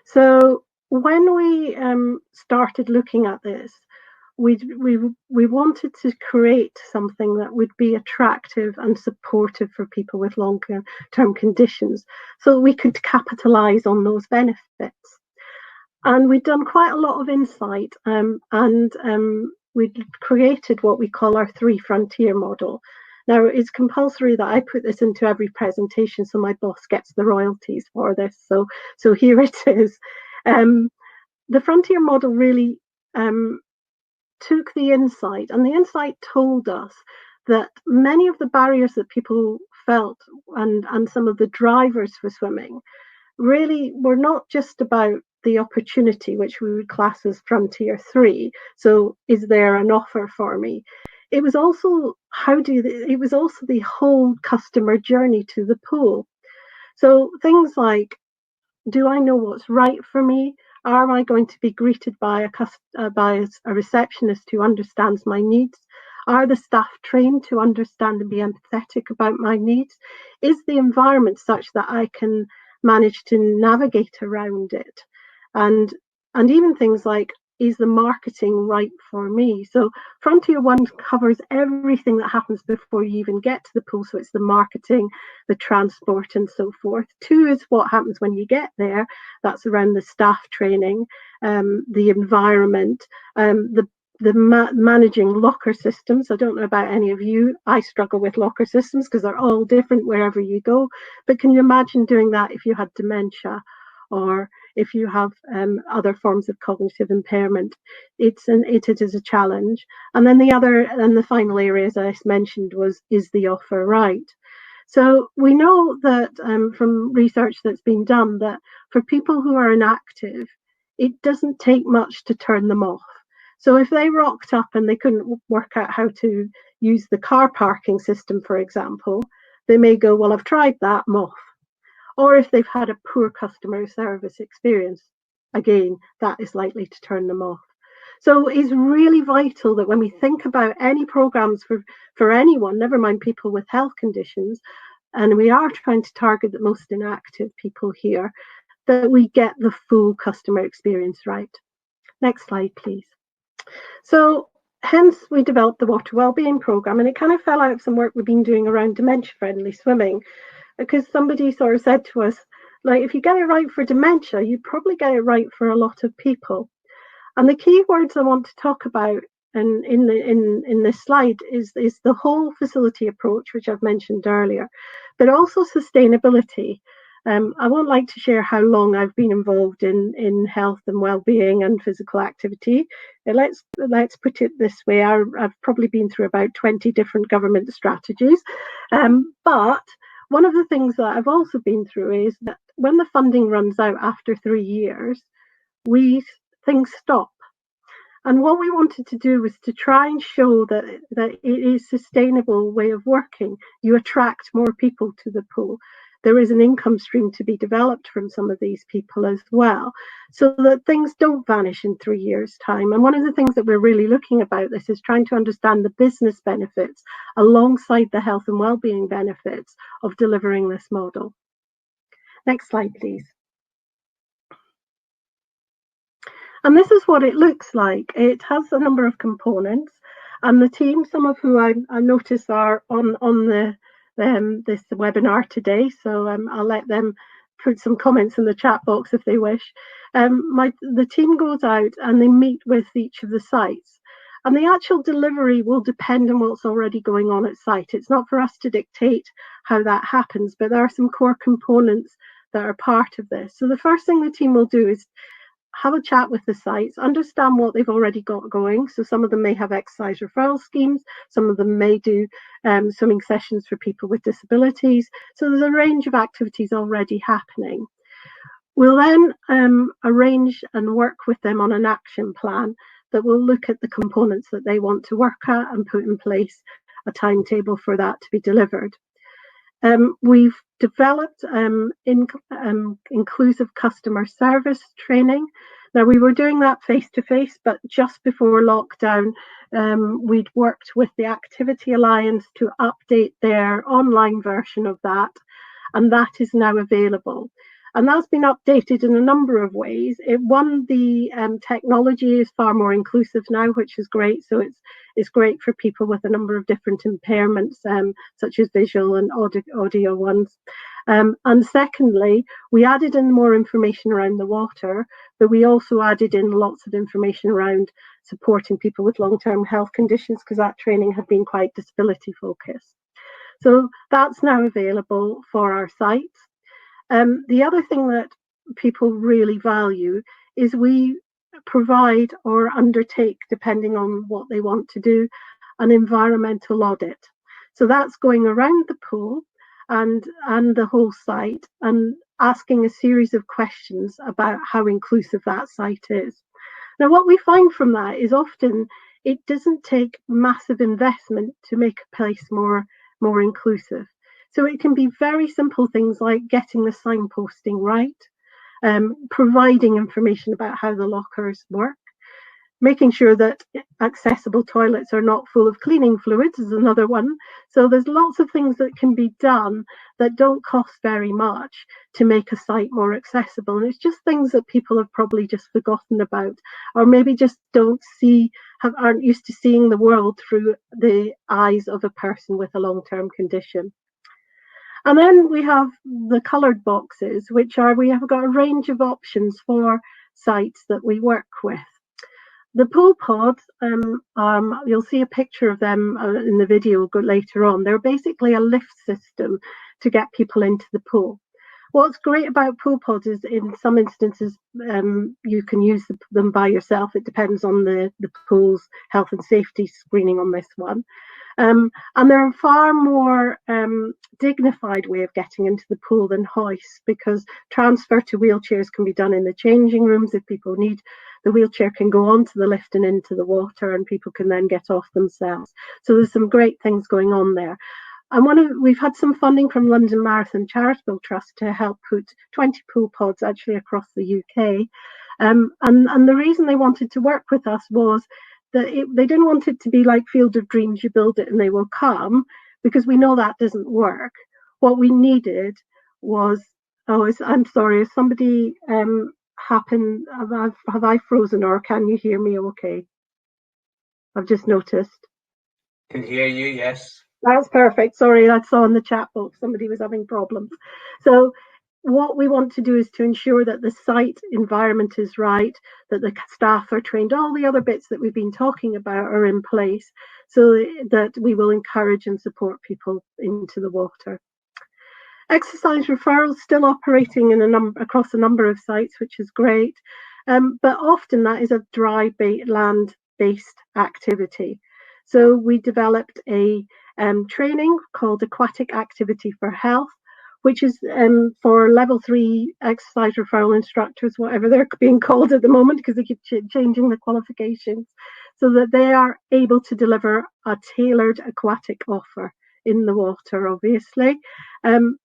So when we started looking at this, we wanted to create something that would be attractive and supportive for people with long-term conditions, so we could capitalize on those benefits. And we'd done quite a lot of insight, and we'd created what we call our 3 frontier model. Now, it's compulsory that I put this into every presentation, so my boss gets the royalties for this. So here it is. The frontier model really took the insight, and the insight told us that many of the barriers that people felt and some of the drivers for swimming really were not just about the opportunity, which we would class as frontier 3. So is there an offer for me? It was also it was also the whole customer journey to the pool. So things like, do I know what's right for me? Am I going to be greeted by a receptionist who understands my needs? Are the staff trained to understand and be empathetic about my needs? Is the environment such that I can manage to navigate around it? And even things like, is the marketing right for me? So Frontier 1 covers everything that happens before you even get to the pool. So it's the marketing, the transport, and so forth. 2 is what happens when you get there. That's around the staff training, the environment, managing locker systems. I don't know about any of you. I struggle with locker systems because they're all different wherever you go. But can you imagine doing that if you had dementia, or if you have other forms of cognitive impairment? It is a challenge. And then the final area, as I mentioned, is the offer right? So we know that from research that's been done, that for people who are inactive, it doesn't take much to turn them off. So if they rocked up and they couldn't work out how to use the car parking system, for example, they may go, well, I've tried that, I'm off. Or if they've had a poor customer service experience, again, that is likely to turn them off. So it's really vital that when we think about any programs for anyone, never mind people with health conditions, and we are trying to target the most inactive people here, that we get the full customer experience right. Next slide, please. So hence we developed the Water Wellbeing Programme, and it kind of fell out of some work we've been doing around dementia-friendly swimming, because somebody sort of said to us, like, if you get it right for dementia, you probably get it right for a lot of people. And the key words I want to talk about in this slide is the whole facility approach, which I've mentioned earlier, but also sustainability. I won't like to share how long I've been involved in health and well-being and physical activity. Let's put it this way: I've probably been through about 20 different government strategies, but one of the things that I've also been through is that when the funding runs out after 3 years, things stop. And what we wanted to do was to try and show that it is a sustainable way of working. You attract more people to the pool. There is an income stream to be developed from some of these people as well, so that things don't vanish in 3 years' time. And one of the things that we're really looking about this is trying to understand the business benefits alongside the health and well-being benefits of delivering this model. Next slide, please. And this is what it looks like. It has a number of components, and the team, some of who I notice are on this webinar today, so I'll let them put some comments in the chat box if they wish. The team goes out and they meet with each of the sites, and the actual delivery will depend on what's already going on at site. It's not for us to dictate how that happens, but there are some core components that are part of this. So the first thing the team will do is have a chat with the sites, understand what they've already got going. So some of them may have exercise referral schemes, some of them may do swimming sessions for people with disabilities. So there's a range of activities already happening. We'll then arrange and work with them on an action plan that will look at the components that they want to work at and put in place a timetable for that to be delivered. We've developed inclusive customer service training. Now, we were doing that face-to-face, but just before lockdown, we'd worked with the Activity Alliance to update their online version of that, and that is now available. And that's been updated in a number of ways. The technology is far more inclusive now, which is great. So it's great for people with a number of different impairments, such as visual and audio ones. And secondly, we added in more information around the water, but we also added in lots of information around supporting people with long-term health conditions, because that training had been quite disability focused. So that's now available for our sites. The other thing that people really value is we provide or undertake, depending on what they want to do, an environmental audit. So that's going around the pool and the whole site and asking a series of questions about how inclusive that site is. Now, what we find from that is often it doesn't take massive investment to make a place more inclusive. So it can be very simple things like getting the signposting right, providing information about how the lockers work, making sure that accessible toilets are not full of cleaning fluids is another one. So there's lots of things that can be done that don't cost very much to make a site more accessible. And it's just things that people have probably just forgotten about, or maybe just aren't used to seeing the world through the eyes of a person with a long-term condition. And then we have the coloured boxes, we have got a range of options for sites that we work with. The pool pods, you'll see a picture of them in the video later on. They're basically a lift system to get people into the pool. What's great about pool pods is in some instances you can use them by yourself. It depends on the pool's health and safety screening on this one. And they're a far more dignified way of getting into the pool than hoists, because transfer to wheelchairs can be done in the changing rooms. If people need, the wheelchair can go onto the lift and into the water, and people can then get off themselves. So there's some great things going on there. And we've had some funding from London Marathon Charitable Trust to help put 20 pool pods actually across the UK. And the reason they wanted to work with us was that they didn't want it to be like Field of Dreams, you build it and they will come, because we know that doesn't work. What we needed was, I'm sorry, is somebody happened, have I frozen, or can you hear me okay? I've just noticed. Can hear you, yes. That's perfect. Sorry, I saw in the chat box somebody was having problems. So what we want to do is to ensure that the site environment is right, that the staff are trained, all the other bits that we've been talking about are in place, so that we will encourage and support people into the water. Exercise referrals still operating across a number of sites, which is great, but often that is a dry land-based activity. So we developed a training called Aquatic Activity for Health, which is for level 3 exercise referral instructors, whatever they're being called at the moment, because they keep changing the qualifications, so that they are able to deliver a tailored aquatic offer in the water, obviously.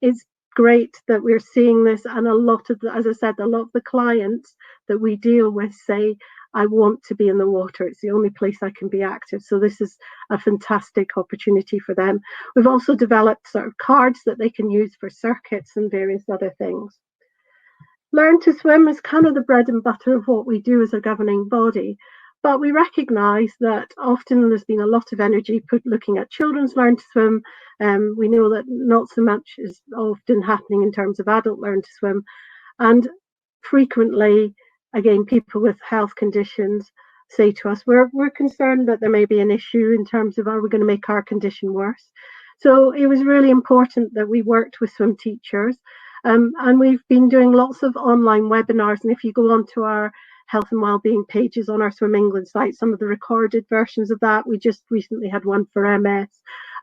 It's great that we're seeing this, and as I said, a lot of the clients that we deal with say, I want to be in the water. It's the only place I can be active. So this is a fantastic opportunity for them. We've also developed sort of cards that they can use for circuits and various other things. Learn to swim is kind of the bread and butter of what we do as a governing body. But we recognise that often there's been a lot of energy put looking at children's learn to swim. We know that not so much is often happening in terms of adult learn to swim. And frequently, again, people with health conditions say to us, we're concerned that there may be an issue in terms of, are we going to make our condition worse? So it was really important that we worked with swim teachers, and we've been doing lots of online webinars. And if you go onto our health and wellbeing pages on our Swim England site, some of the recorded versions of that, we just recently had one for MS.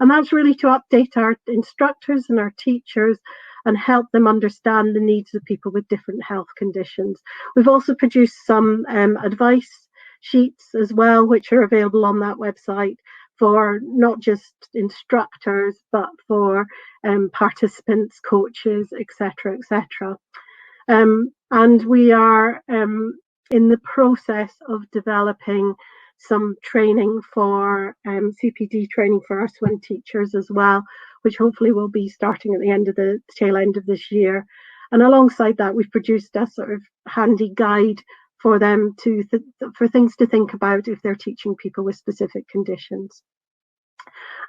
And that's really to update our instructors and our teachers and help them understand the needs of people with different health conditions. We've also produced some advice sheets as well, which are available on that website for not just instructors, but for participants, coaches, etc., etc. And we are in the process of developing some training for CPD training for our swim teachers as well, which hopefully will be starting at the tail end of this year. And alongside that, we've produced a sort of handy guide for them for things to think about if they're teaching people with specific conditions.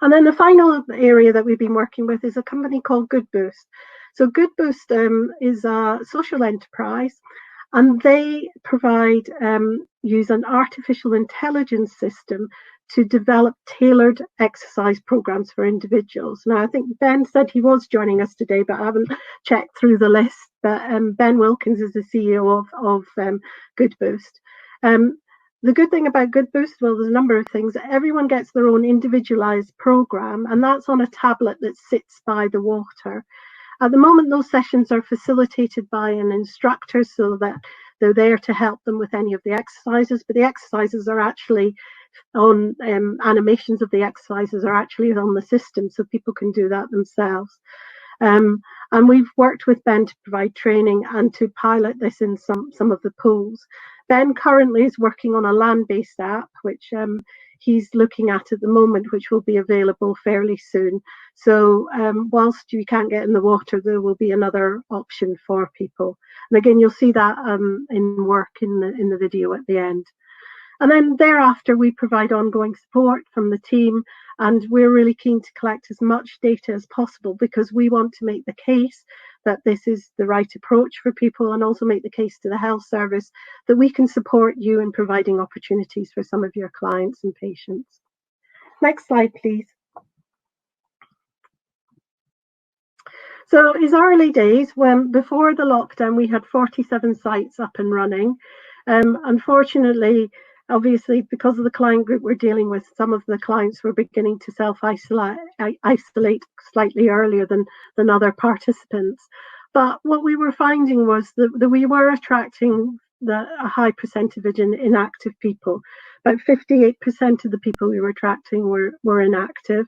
And then the final area that we've been working with is a company called Good Boost. So Good Boost is a social enterprise, and they use an artificial intelligence system to develop tailored exercise programs for individuals. Now, I think Ben said he was joining us today, but I haven't checked through the list. But Ben Wilkins is the CEO of Good Boost. The good thing about Good Boost, well, there's a number of things. Everyone gets their own individualized program, and that's on a tablet that sits by the water. At the moment, those sessions are facilitated by an instructor, so that they're there to help them with any of the exercises, but the exercises are actually on, animations of the exercises are actually on the system, so people can do that themselves. And we've worked with Ben to provide training and to pilot this in some of the pools. Ben currently is working on a land-based app, which he's looking at the moment, which will be available fairly soon. So whilst you can't get in the water, there will be another option for people. And again, you'll see that in work in the video at the end. And then thereafter, we provide ongoing support from the team, and we're really keen to collect as much data as possible, because we want to make the case that this is the right approach for people, and also make the case to the health service that we can support you in providing opportunities for some of your clients and patients. Next slide, please. So it's early days. When before the lockdown, we had 47 sites up and running. Unfortunately, obviously, because of the client group we're dealing with, some of the clients were beginning to self-isolate slightly earlier than other participants. But what we were finding was that we were attracting a high percentage of inactive people. About 58% of the people we were attracting were inactive.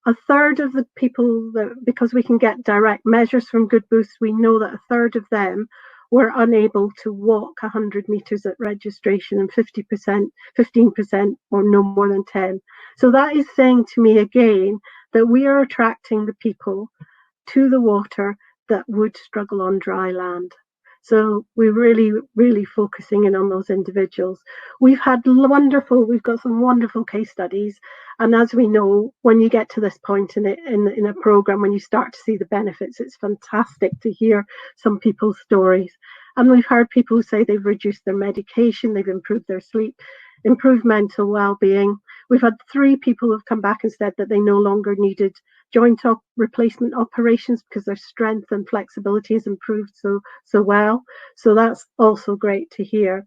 A third of the people, because we can get direct measures from Good Boosts, we know that a third of them were unable to walk 100 meters at registration, and 15% or no more than 10. So that is saying to me again that we are attracting the people to the water that would struggle on dry land. So we're really focusing in on those individuals. We've got some wonderful case studies. And as we know, when you get to this point in a program, when you start to see the benefits, it's fantastic to hear some people's stories. And we've heard people say they've reduced their medication, they've improved their sleep, improved mental well-being. We've had 3 people who've come back and said that they no longer needed joint replacement operations because their strength and flexibility has improved so well. So that's also great to hear.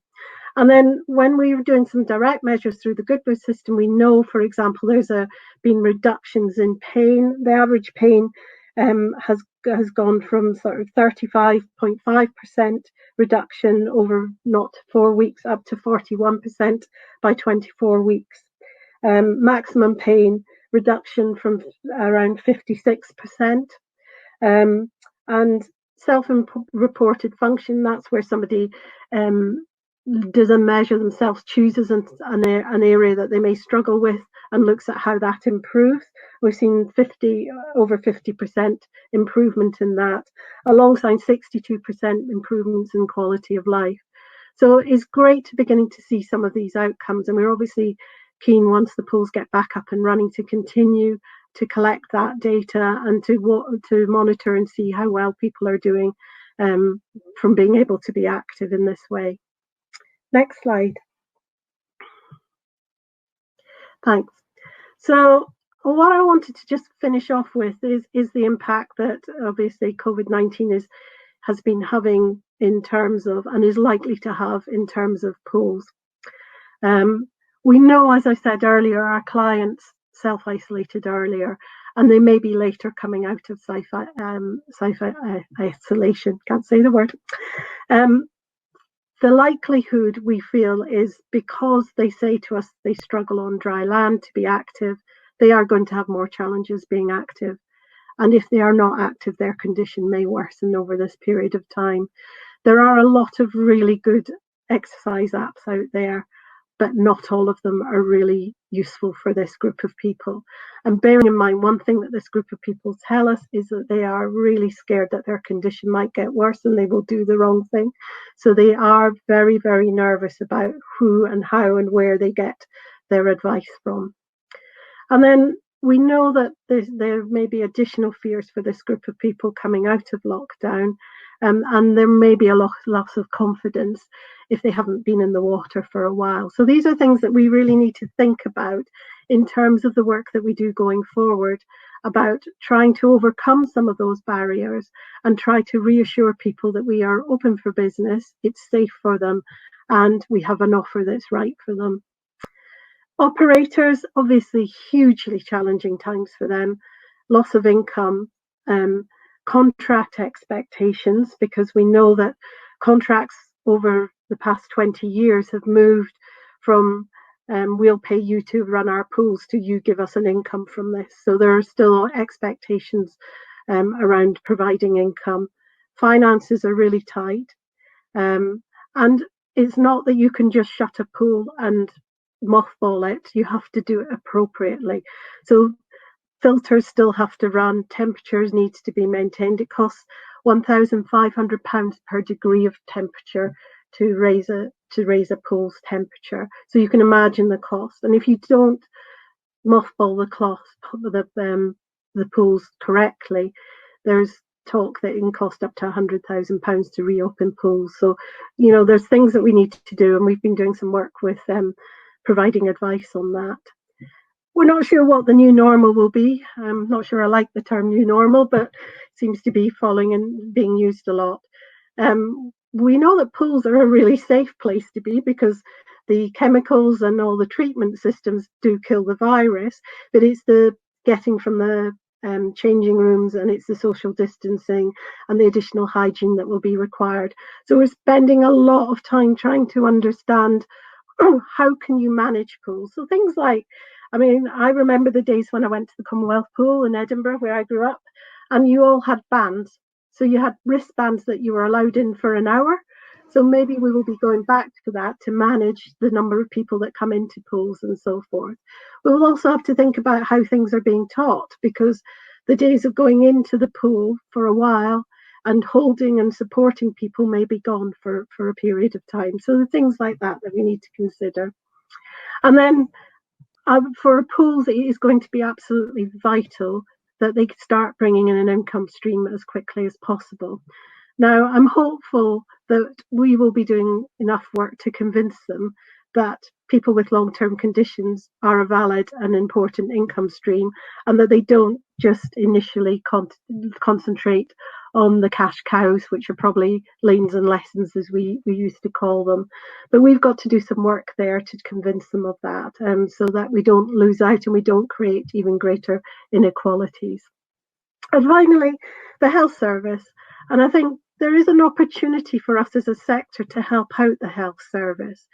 And then when we were doing some direct measures through the Good Boost system, we know, for example, there's been reductions in pain. The average pain has gone from sort of 35.5% reduction over not 4 weeks up to 41% by 24 weeks. Maximum pain reduction from around 56%. And self-reported function, that's where somebody does a measure themselves, chooses an area that they may struggle with and looks at how that improves. We've seen over 50% improvement in that, alongside 62% improvements in quality of life. So it's great to beginning to see some of these outcomes, and we're obviously keen, once the pools get back up and running, to continue to collect that data and to monitor and see how well people are doing from being able to be active in this way. Next slide. Thanks. So what I wanted to just finish off with is the impact that obviously COVID-19 has been having in terms of, and is likely to have in terms of pools. We know, as I said earlier, our clients self-isolated earlier, and they may be later coming out of isolation. Can't say the word. The likelihood, we feel, is because they say to us they struggle on dry land to be active, they are going to have more challenges being active. And if they are not active, their condition may worsen over this period of time. There are a lot of really good exercise apps out there, but not all of them are really useful for this group of people. And bearing in mind, one thing that this group of people tell us is that they are really scared that their condition might get worse and they will do the wrong thing. So they are very, very nervous about who and how and where they get their advice from. And then we know that there may be additional fears for this group of people coming out of lockdown, and there may be a loss of confidence if they haven't been in the water for a while. So these are things that we really need to think about in terms of the work that we do going forward, about trying to overcome some of those barriers and try to reassure people that we are open for business, it's safe for them, and we have an offer that's right for them. Operators, obviously hugely challenging times for them, loss of income, contract expectations, because we know that contracts over the past 20 years have moved from we'll pay you to run our pools to you give us an income from this. So there are still expectations around providing income. Finances are really tight. And it's not that you can just shut a pool and mothball it. You have to do it appropriately. So filters still have to run, temperatures needs to be maintained. It costs £1,500 per degree of temperature to raise a pool's temperature. So you can imagine the cost. And if you don't mothball the pools correctly, there's talk that it can cost up to £100,000 to reopen pools. So, you know, there's things that we need to do, and we've been doing some work with providing advice on that. We're not sure what the new normal will be. I'm not sure I like the term new normal, but it seems to be falling and being used a lot. We know that pools are a really safe place to be because the chemicals and all the treatment systems do kill the virus, but it's the getting from the changing rooms, and it's the social distancing and the additional hygiene that will be required. So we're spending a lot of time trying to understand how can you manage pools. So things like, I mean, I remember the days when I went to the Commonwealth Pool in Edinburgh, where I grew up, and you all had bands. So you had wristbands that you were allowed in for an hour. So maybe we will be going back to that to manage the number of people that come into pools and so forth. We will also have to think about how things are being taught, because the days of going into the pool for a while and holding and supporting people may be gone for a period of time. So the things like that we need to consider. And then for pools, it is going to be absolutely vital that they start bringing in an income stream as quickly as possible. Now, I'm hopeful that we will be doing enough work to convince them that people with long-term conditions are a valid and important income stream, and that they don't just initially concentrate on the cash cows, which are probably lanes and lessons, as we used to call them. But we've got to do some work there to convince them of that, so that we don't lose out and we don't create even greater inequalities. And finally, the health service. And I think there is an opportunity for us as a sector to help out the health service.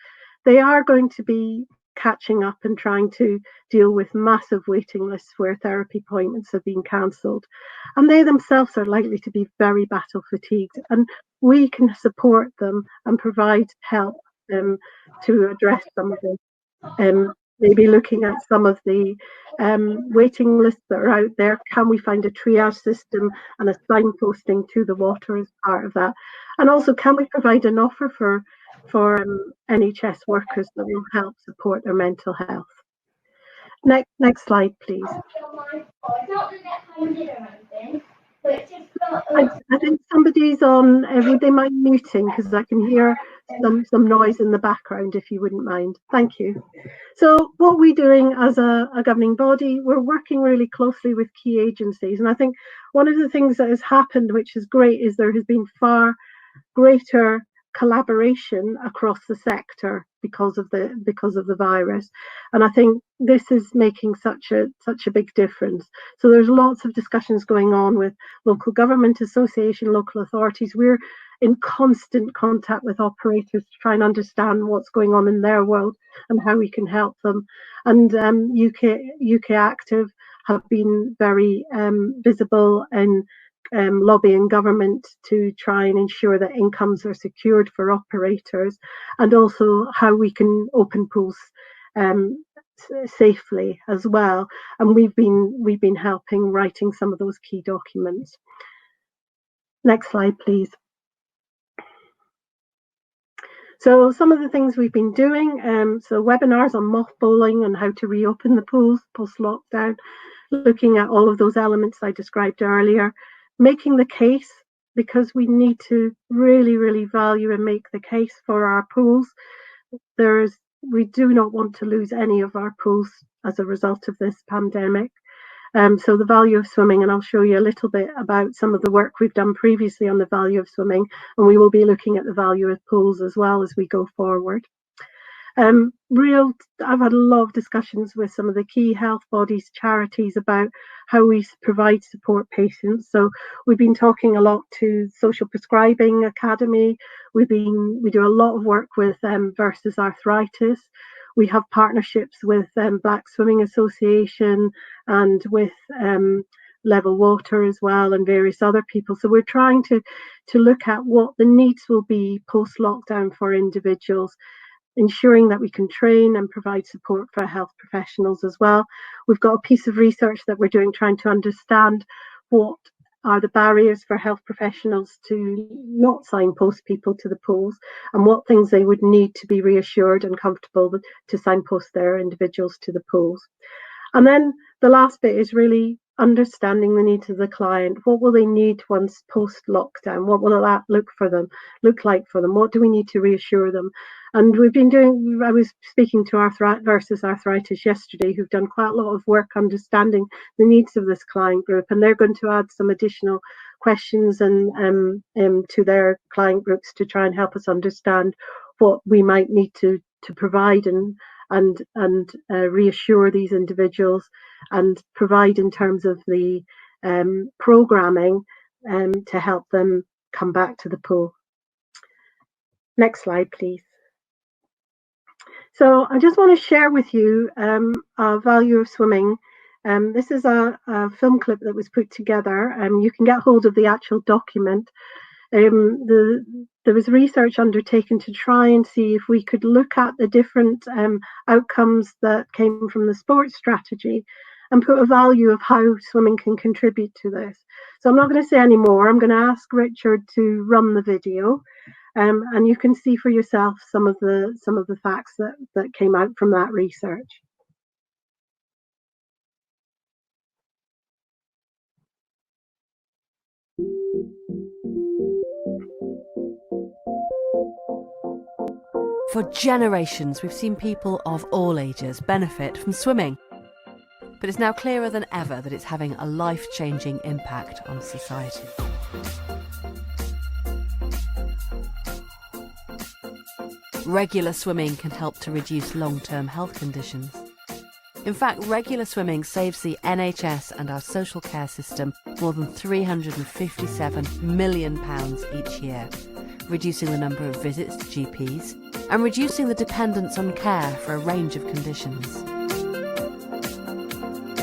They are going to be catching up and trying to deal with massive waiting lists where therapy appointments have been cancelled. And they themselves are likely to be very battle fatigued. And we can support them and provide help to address some of this. Maybe looking at some of the waiting lists that are out there. Can we find a triage system and a signposting to the water as part of that? And also, can we provide an offer for NHS workers that will help support their mental health? Next slide, please. I think somebody's on, they might be muting because I can hear some noise in the background, if you wouldn't mind. Thank you. So what we're doing as a governing body, we're working really closely with key agencies. And I think one of the things that has happened, which is great, is there has been far greater collaboration across the sector because of the virus, and I think this is making such a big difference. So there's lots of discussions going on with local government association, local authorities. We're in constant contact with operators to try and understand what's going on in their world and how we can help them. And UK Active have been very visible in lobbying government to try and ensure that incomes are secured for operators, and also how we can open pools safely as well. And we've been helping writing some of those key documents. Next slide, please. So some of the things we've been doing, so webinars on mothballing and how to reopen the pools post-lockdown, looking at all of those elements I described earlier, making the case, because we need to really, really value and make the case for our pools. We do not want to lose any of our pools as a result of this pandemic. So the value of swimming, and I'll show you a little bit about some of the work we've done previously on the value of swimming, and we will be looking at the value of pools as well as we go forward. I've had a lot of discussions with some of the key health bodies, charities about how we provide support patients. So we've been talking a lot to Social Prescribing Academy. We do a lot of work with Versus Arthritis. We have partnerships with Black Swimming Association and with Level Water as well, and various other people. So we're trying to look at what the needs will be post-lockdown for individuals, ensuring that we can train and provide support for health professionals as well. We've got a piece of research that we're doing trying to understand what are the barriers for health professionals to not signpost people to the pools, and what things they would need to be reassured and comfortable to signpost their individuals to the pools. And then the last bit is really understanding the needs of the client. What will they need once post-lockdown? What will that look like for them? What do we need to reassure them? And I was speaking to Versus Arthritis yesterday, who've done quite a lot of work understanding the needs of this client group, and they're going to add some additional questions and to their client groups to try and help us understand what we might need to provide and reassure these individuals, and provide in terms of the programming to help them come back to the pool. Next slide, please. So I just want to share with you our value of swimming. This is a film clip that was put together. You can get hold of the actual document. There was research undertaken to try and see if we could look at the different outcomes that came from the sports strategy and put a value of how swimming can contribute to this. So I'm not going to say any more. I'm going to ask Richard to run the video, and you can see for yourself some of the facts that came out from that research. For generations, we've seen people of all ages benefit from swimming. But it's now clearer than ever that it's having a life-changing impact on society. Regular swimming can help to reduce long-term health conditions. In fact, regular swimming saves the NHS and our social care system more than £357 million each year, reducing the number of visits to GPs and reducing the dependence on care for a range of conditions.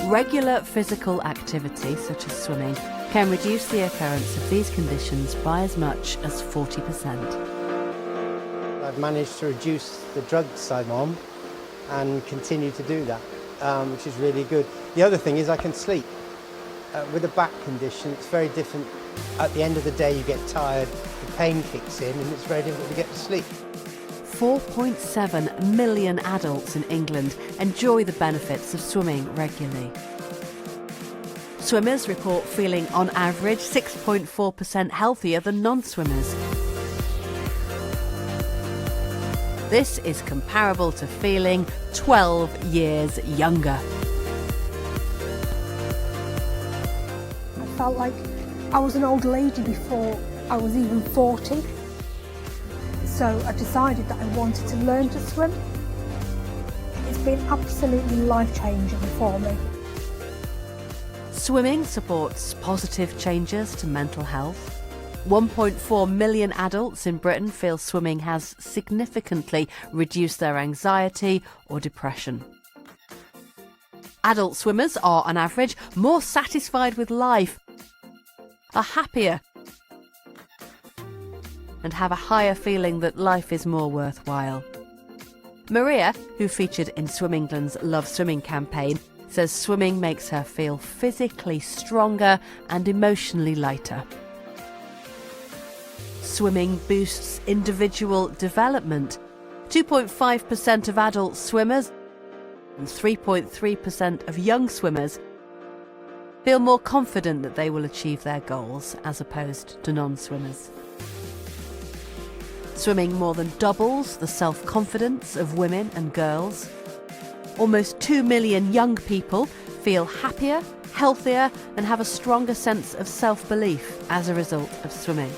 Regular physical activity, such as swimming, can reduce the occurrence of these conditions by as much as 40%. I've managed to reduce the drugs I'm on and continue to do that, which is really good. The other thing is I can sleep. With a back condition, it's very different. At the end of the day, you get tired, the pain kicks in, and it's very difficult to get to sleep. 4.7 million adults in England enjoy the benefits of swimming regularly. Swimmers report feeling, on average, 6.4% healthier than non-swimmers. This is comparable to feeling 12 years younger. I felt like I was an old lady before I was even 40. So I decided that I wanted to learn to swim. It's been absolutely life-changing for me. Swimming supports positive changes to mental health. 1.4 million adults in Britain feel swimming has significantly reduced their anxiety or depression. Adult swimmers are, on average, more satisfied with life, are happier, and have a higher feeling that life is more worthwhile. Maria, who featured in Swim England's Love Swimming campaign, says swimming makes her feel physically stronger and emotionally lighter. Swimming boosts individual development. 2.5% of adult swimmers and 3.3% of young swimmers feel more confident that they will achieve their goals as opposed to non-swimmers. Swimming more than doubles the self-confidence of women and girls. Almost 2 million young people feel happier, healthier, and have a stronger sense of self-belief as a result of swimming.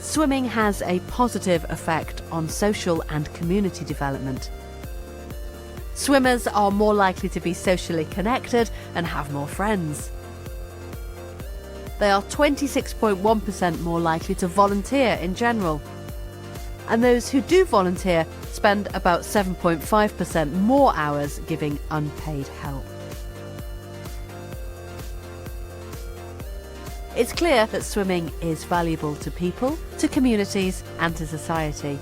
swimming has a positive effect on social and community development. Swimmers are more likely to be socially connected and have more friends. They are 26.1% more likely to volunteer in general. And those who do volunteer spend about 7.5% more hours giving unpaid help. It's clear that swimming is valuable to people, to communities and to society.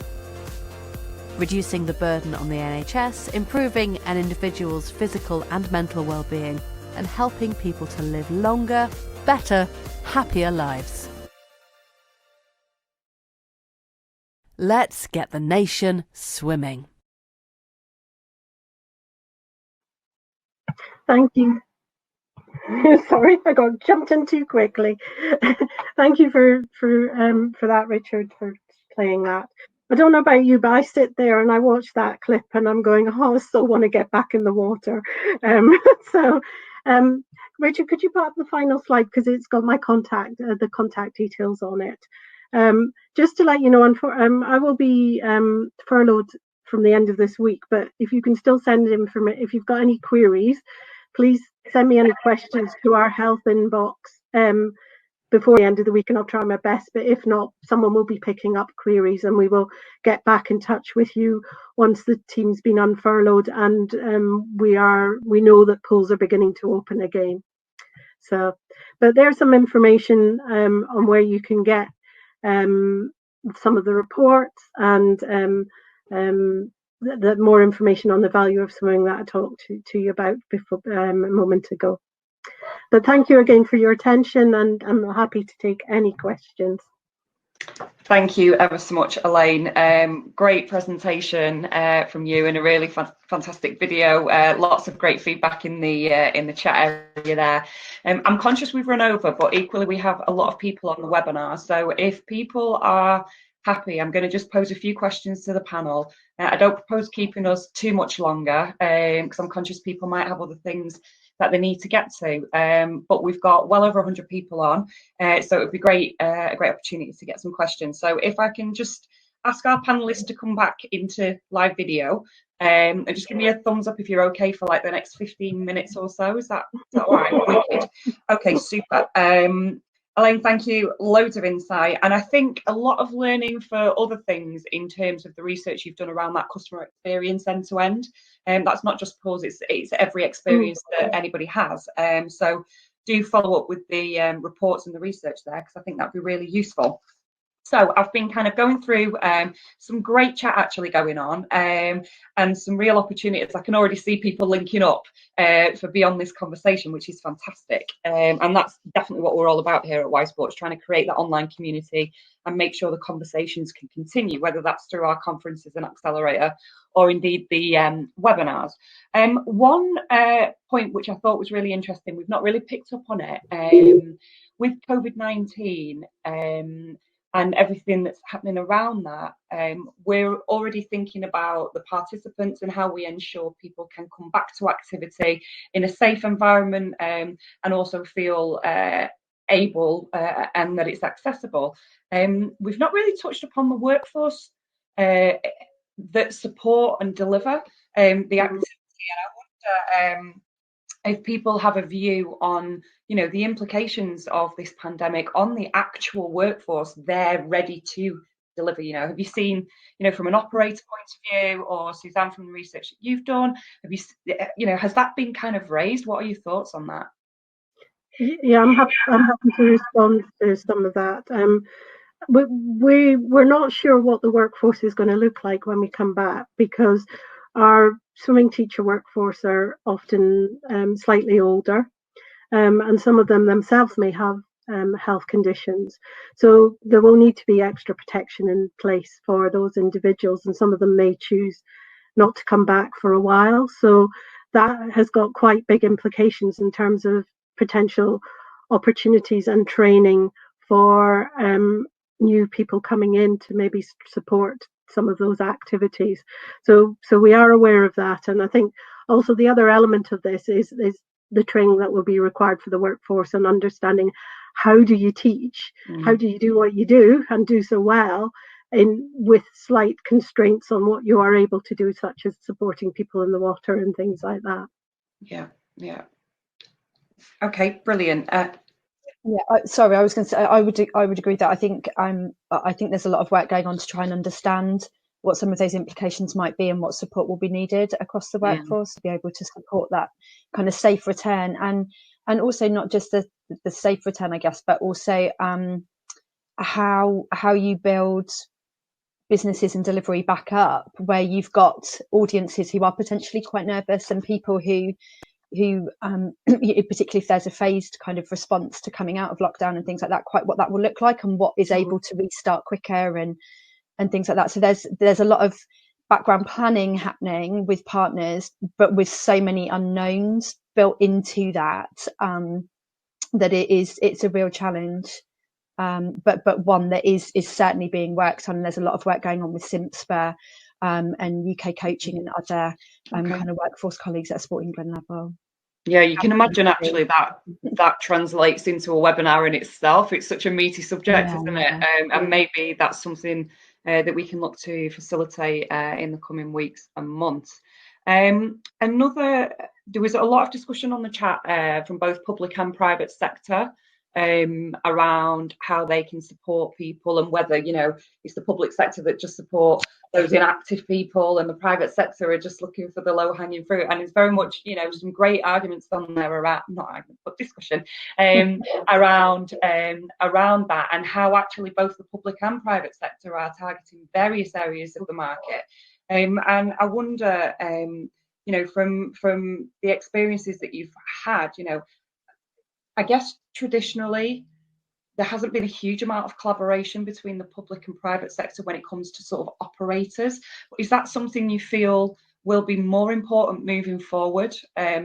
Reducing the burden on the NHS, improving an individual's physical and mental well-being, and helping people to live longer, better, happier lives. Let's get the nation swimming. Thank you. Sorry, I got jumped in too quickly. Thank you for that, Richard, for playing that. I don't know about you, but I sit there and I watch that clip and I'm going, oh, I still want to get back in the water. Richard, could you put up the final slide, because it's got my the contact details on it. Just to let you know, I will be furloughed from the end of this week, but if you can still send information, if you've got any queries, please send me any questions to our health inbox before the end of the week, and I'll try my best. But if not, someone will be picking up queries and we will get back in touch with you once the team's been unfurloughed and we know that pools are beginning to open again. So, but there's some information on where you can get some of the reports and the more information on the value of swimming that I talked to you about before a moment ago. But thank you again for your attention, and I'm happy to take any questions. Thank you ever so much, Elaine. Great presentation from you, and a really fantastic video. Lots of great feedback in the chat area there. I'm conscious we've run over, but equally we have a lot of people on the webinar. So if people are happy, I'm going to just pose a few questions to the panel. I don't propose keeping us too much longer because I'm conscious people might have other things that they need to get to, but we've got well over 100 people on, so it would be a great opportunity to get some questions. So if I can just ask our panelists to come back into live video and just give me a thumbs up if you're okay for like the next 15 minutes or so. Is that all right? Wicked. Okay, super. Elaine, thank you. Loads of insight, and I think a lot of learning for other things in terms of the research you've done around that customer experience end to end. That's not just pools; it's every experience that anybody has. So do follow up with the reports and the research there, because I think that'd be really useful. So I've been kind of going through some great chat actually going on, and some real opportunities. I can already see people linking up for beyond this conversation, which is fantastic. And that's definitely what we're all about here at Y Sports, trying to create that online community and make sure the conversations can continue, whether that's through our conferences and Accelerator or indeed the webinars. One point which I thought was really interesting, we've not really picked up on it, with COVID-19, and everything that's happening around that, we're already thinking about the participants and how we ensure people can come back to activity in a safe environment, and also feel able and that it's accessible. We've not really touched upon the workforce that support and deliver the activity, and I wonder if people have a view on, the implications of this pandemic on the actual workforce they're ready to deliver. Have you seen, from an operator point of view, or Suzanne, from the research that you've done, have you, has that been kind of raised? What are your thoughts on that? Yeah, I'm happy to respond to some of that. We're not sure what the workforce is going to look like when we come back, because our swimming teacher workforce are often slightly older, and some of them themselves may have health conditions. So there will need to be extra protection in place for those individuals, and some of them may choose not to come back for a while. So that has got quite big implications in terms of potential opportunities and training for new people coming in to maybe support some of those activities. So we are aware of that, and I think also the other element of this is the training that will be required for the workforce and understanding how do you teach? How do you do what you do and do so well with slight constraints on what you are able to do, such as supporting people in the water and things like that? Yeah. Okay, brilliant. Sorry, I was going to say I would agree that I think there's a lot of work going on to try and understand what some of those implications might be and what support will be needed across the workforce to be able to support that kind of safe return, and also not just the safe return, I guess, but also how you build businesses and delivery back up where you've got audiences who are potentially quite nervous and people who particularly if there's a phased kind of response to coming out of lockdown and things like that, quite what that will look like and what is able to restart quicker and things like that. So there's a lot of background planning happening with partners, but with so many unknowns built into that, that it's a real challenge. But one that is certainly being worked on. And there's a lot of work going on with SIMSPA and UK Coaching and other kind of workforce colleagues at a Sport England level. Yeah, you can imagine actually that translates into a webinar in itself. It's such a meaty subject, isn't it? And maybe that's something that we can look to facilitate in the coming weeks and months. There was a lot of discussion on the chat from both public and private sector around how they can support people and whether, it's the public sector that just support those inactive people and the private sector are just looking for the low-hanging fruit. And it's very much, some great arguments on there around, not arguments, but discussion around that, and how actually both the public and private sector are targeting various areas of the market. And I wonder, from the experiences that you've had, I guess traditionally there hasn't been a huge amount of collaboration between the public and private sector when it comes to sort of operators. Is that something you feel will be more important moving forward?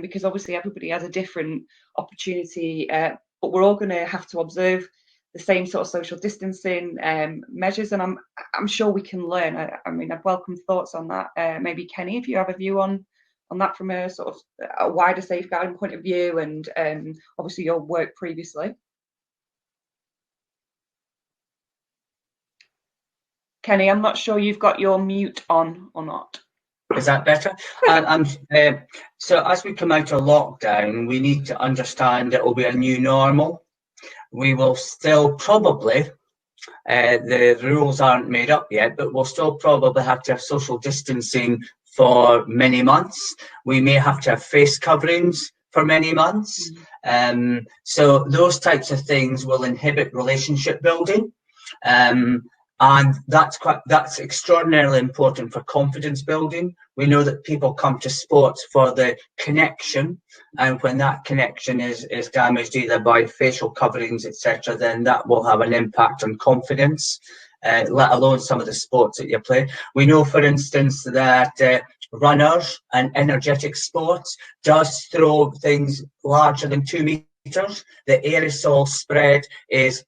Because obviously everybody has a different opportunity, but we're all going to have to observe the same sort of social distancing measures, and I'm sure we can learn. I mean, I'd welcome thoughts on that. Maybe Kenny, if you have a view on that from a sort of a wider safeguarding point of view, and obviously your work previously. Kenny, I'm not sure you've got your mute on or not. Is that better? So as we come out of lockdown, we need to understand it will be a new normal. We will still probably, the rules aren't made up yet, but we'll still probably have to have social distancing for many months. We may have to have face coverings for many months. So those types of things will inhibit relationship building. And that's extraordinarily important for confidence building. We know that people come to sports for the connection, and when that connection is damaged either by facial coverings, etc., then that will have an impact on confidence, let alone some of the sports that you play. We know, for instance, that runners and energetic sports does throw things larger than 2 meters. The aerosol spread is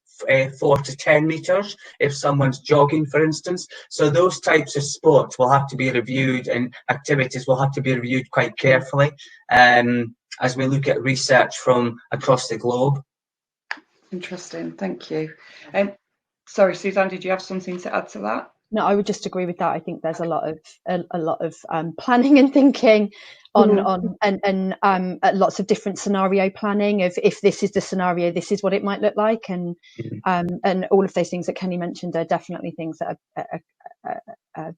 4 to 10 meters if someone's jogging, for instance. So those types of sports will have to be reviewed, and activities will have to be reviewed quite carefully as we look at research from across the globe. Interesting, thank you. Sorry, Suzanne, did you have something to add to that? No, I would just agree with that. I think there's a lot of planning and thinking on lots of different scenario planning of, if this is the scenario, this is what it might look like, and all of those things that Kenny mentioned are definitely things that are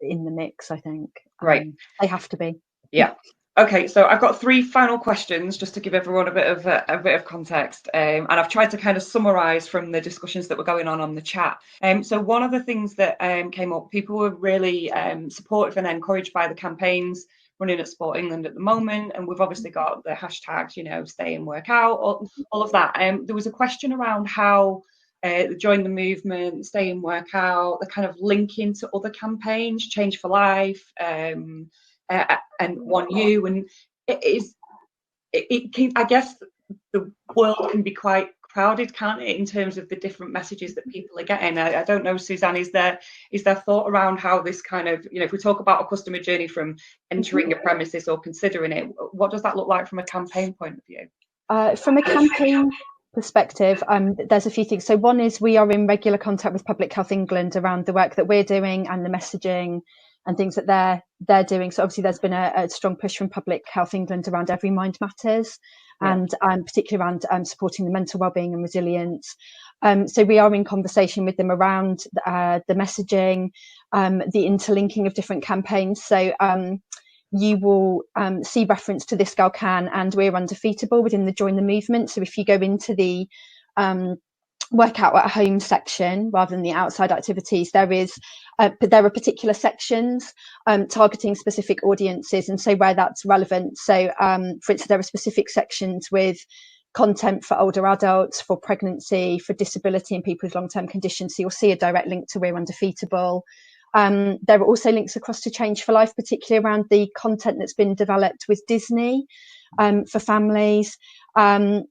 in the mix, I think. Right. They have to be. Yeah. Okay, so I've got 3 final questions just to give everyone a bit of context, and I've tried to kind of summarise from the discussions that were going on the chat. So one of the things that came up, people were really supportive and encouraged by the campaigns running at Sport England at the moment, and we've obviously got the hashtags, stay and work out, all of that. There was a question around how join the movement, stay and work out, the kind of linking to other campaigns, Change for Life, and One You, and I guess the world can be quite crowded, can't it, in terms of the different messages that people are getting. I don't know, Suzanne, is there thought around how this kind of, if we talk about a customer journey from entering a premises or considering it, what does that look like from a campaign point of view? From a campaign perspective, there's a few things. So one is we are in regular contact with Public Health England around the work that we're doing and the messaging and things that they're doing. So obviously there's been a strong push from Public Health England around Every Mind Matters, and particularly around supporting the mental wellbeing and resilience. So we are in conversation with them around the messaging, the interlinking of different campaigns. So you will see reference to This Girl Can and We're Undefeatable within the Join the Movement. So if you go into the workout at home section rather than the outside activities, there are particular sections targeting specific audiences, and so where that's relevant. So for instance, there are specific sections with content for older adults, for pregnancy, for disability and people with long-term conditions. So you'll see a direct link to We're Undefeatable. There are also links across to Change for Life, particularly around the content that's been developed with Disney for families. And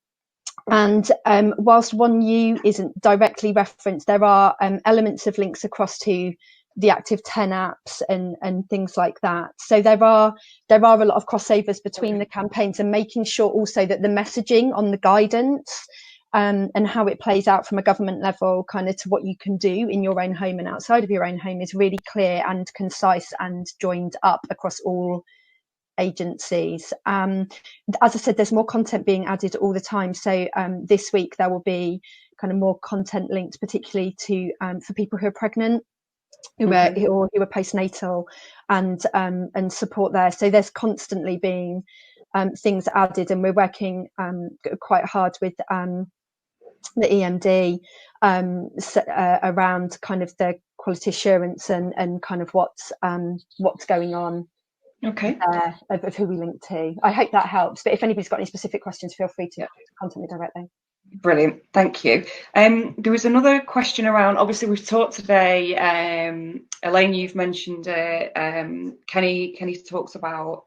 whilst 1U isn't directly referenced, there are elements of links across to the Active 10 apps and things like that. So there are a lot of crossovers between the campaigns, and making sure also that the messaging on the guidance and how it plays out from a government level kind of to what you can do in your own home and outside of your own home is really clear and concise and joined up across all agencies. As I said, there's more content being added all the time. So this week there will be kind of more content linked, particularly to for people who are pregnant, who are postnatal, and support there. So there's constantly being things added, and we're working quite hard with the EMD around kind of the quality assurance and kind of what's going on. Okay. Of who we link to. I hope that helps. But if anybody's got any specific questions, feel free to contact me directly. Brilliant, thank you. There was another question around, obviously we've talked today, Elaine, you've mentioned it, Kenny talks about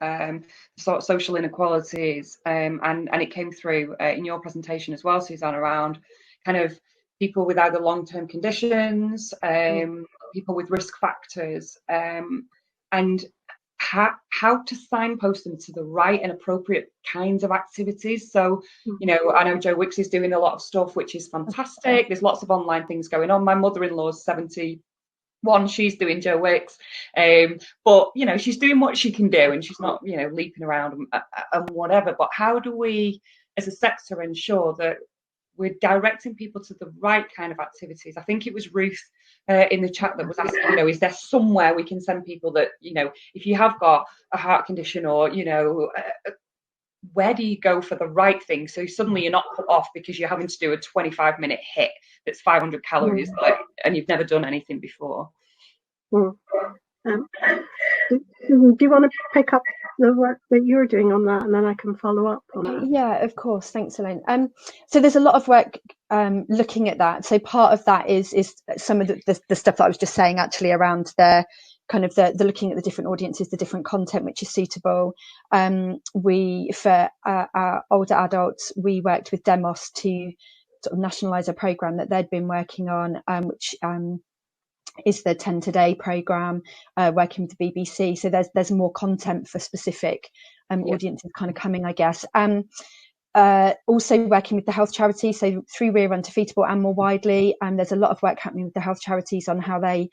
sort of social inequalities, and it came through in your presentation as well, Suzanne, around kind of people with either long-term conditions, people with risk factors, and how to signpost them to the right and appropriate kinds of activities. So, you know, I know Jo Wicks is doing a lot of stuff, which is fantastic. There's lots of online things going on. My mother-in-law's 71, she's doing Jo Wicks, but you know, she's doing what she can do, and she's not, you know, leaping around and whatever. But how do we, as a sector, ensure that we're directing people to the right kind of activities? I think it was Ruth in the chat that was asking, you know, is there somewhere we can send people that, you know, if you have got a heart condition or, you know, where do you go for the right thing? So suddenly you're not put off because you're having to do a 25-minute hit that's 500 calories, and you've never done anything before. Do you want to pick up the work that you're doing on that, and then I can follow up on that? Yeah, of course. Thanks, Elaine. So there's a lot of work looking at that. So part of that is some of the stuff that I was just saying, actually, around the kind of the looking at the different audiences, the different content which is suitable. We, for our older adults, we worked with Demos to sort of nationalise a programme that they'd been working on, which is the 10 Today programme, working with the BBC. So there's more content for specific audiences kind of coming, I guess. Also working with the health charities, so through We're Undefeatable and more widely, and there's a lot of work happening with the health charities on how they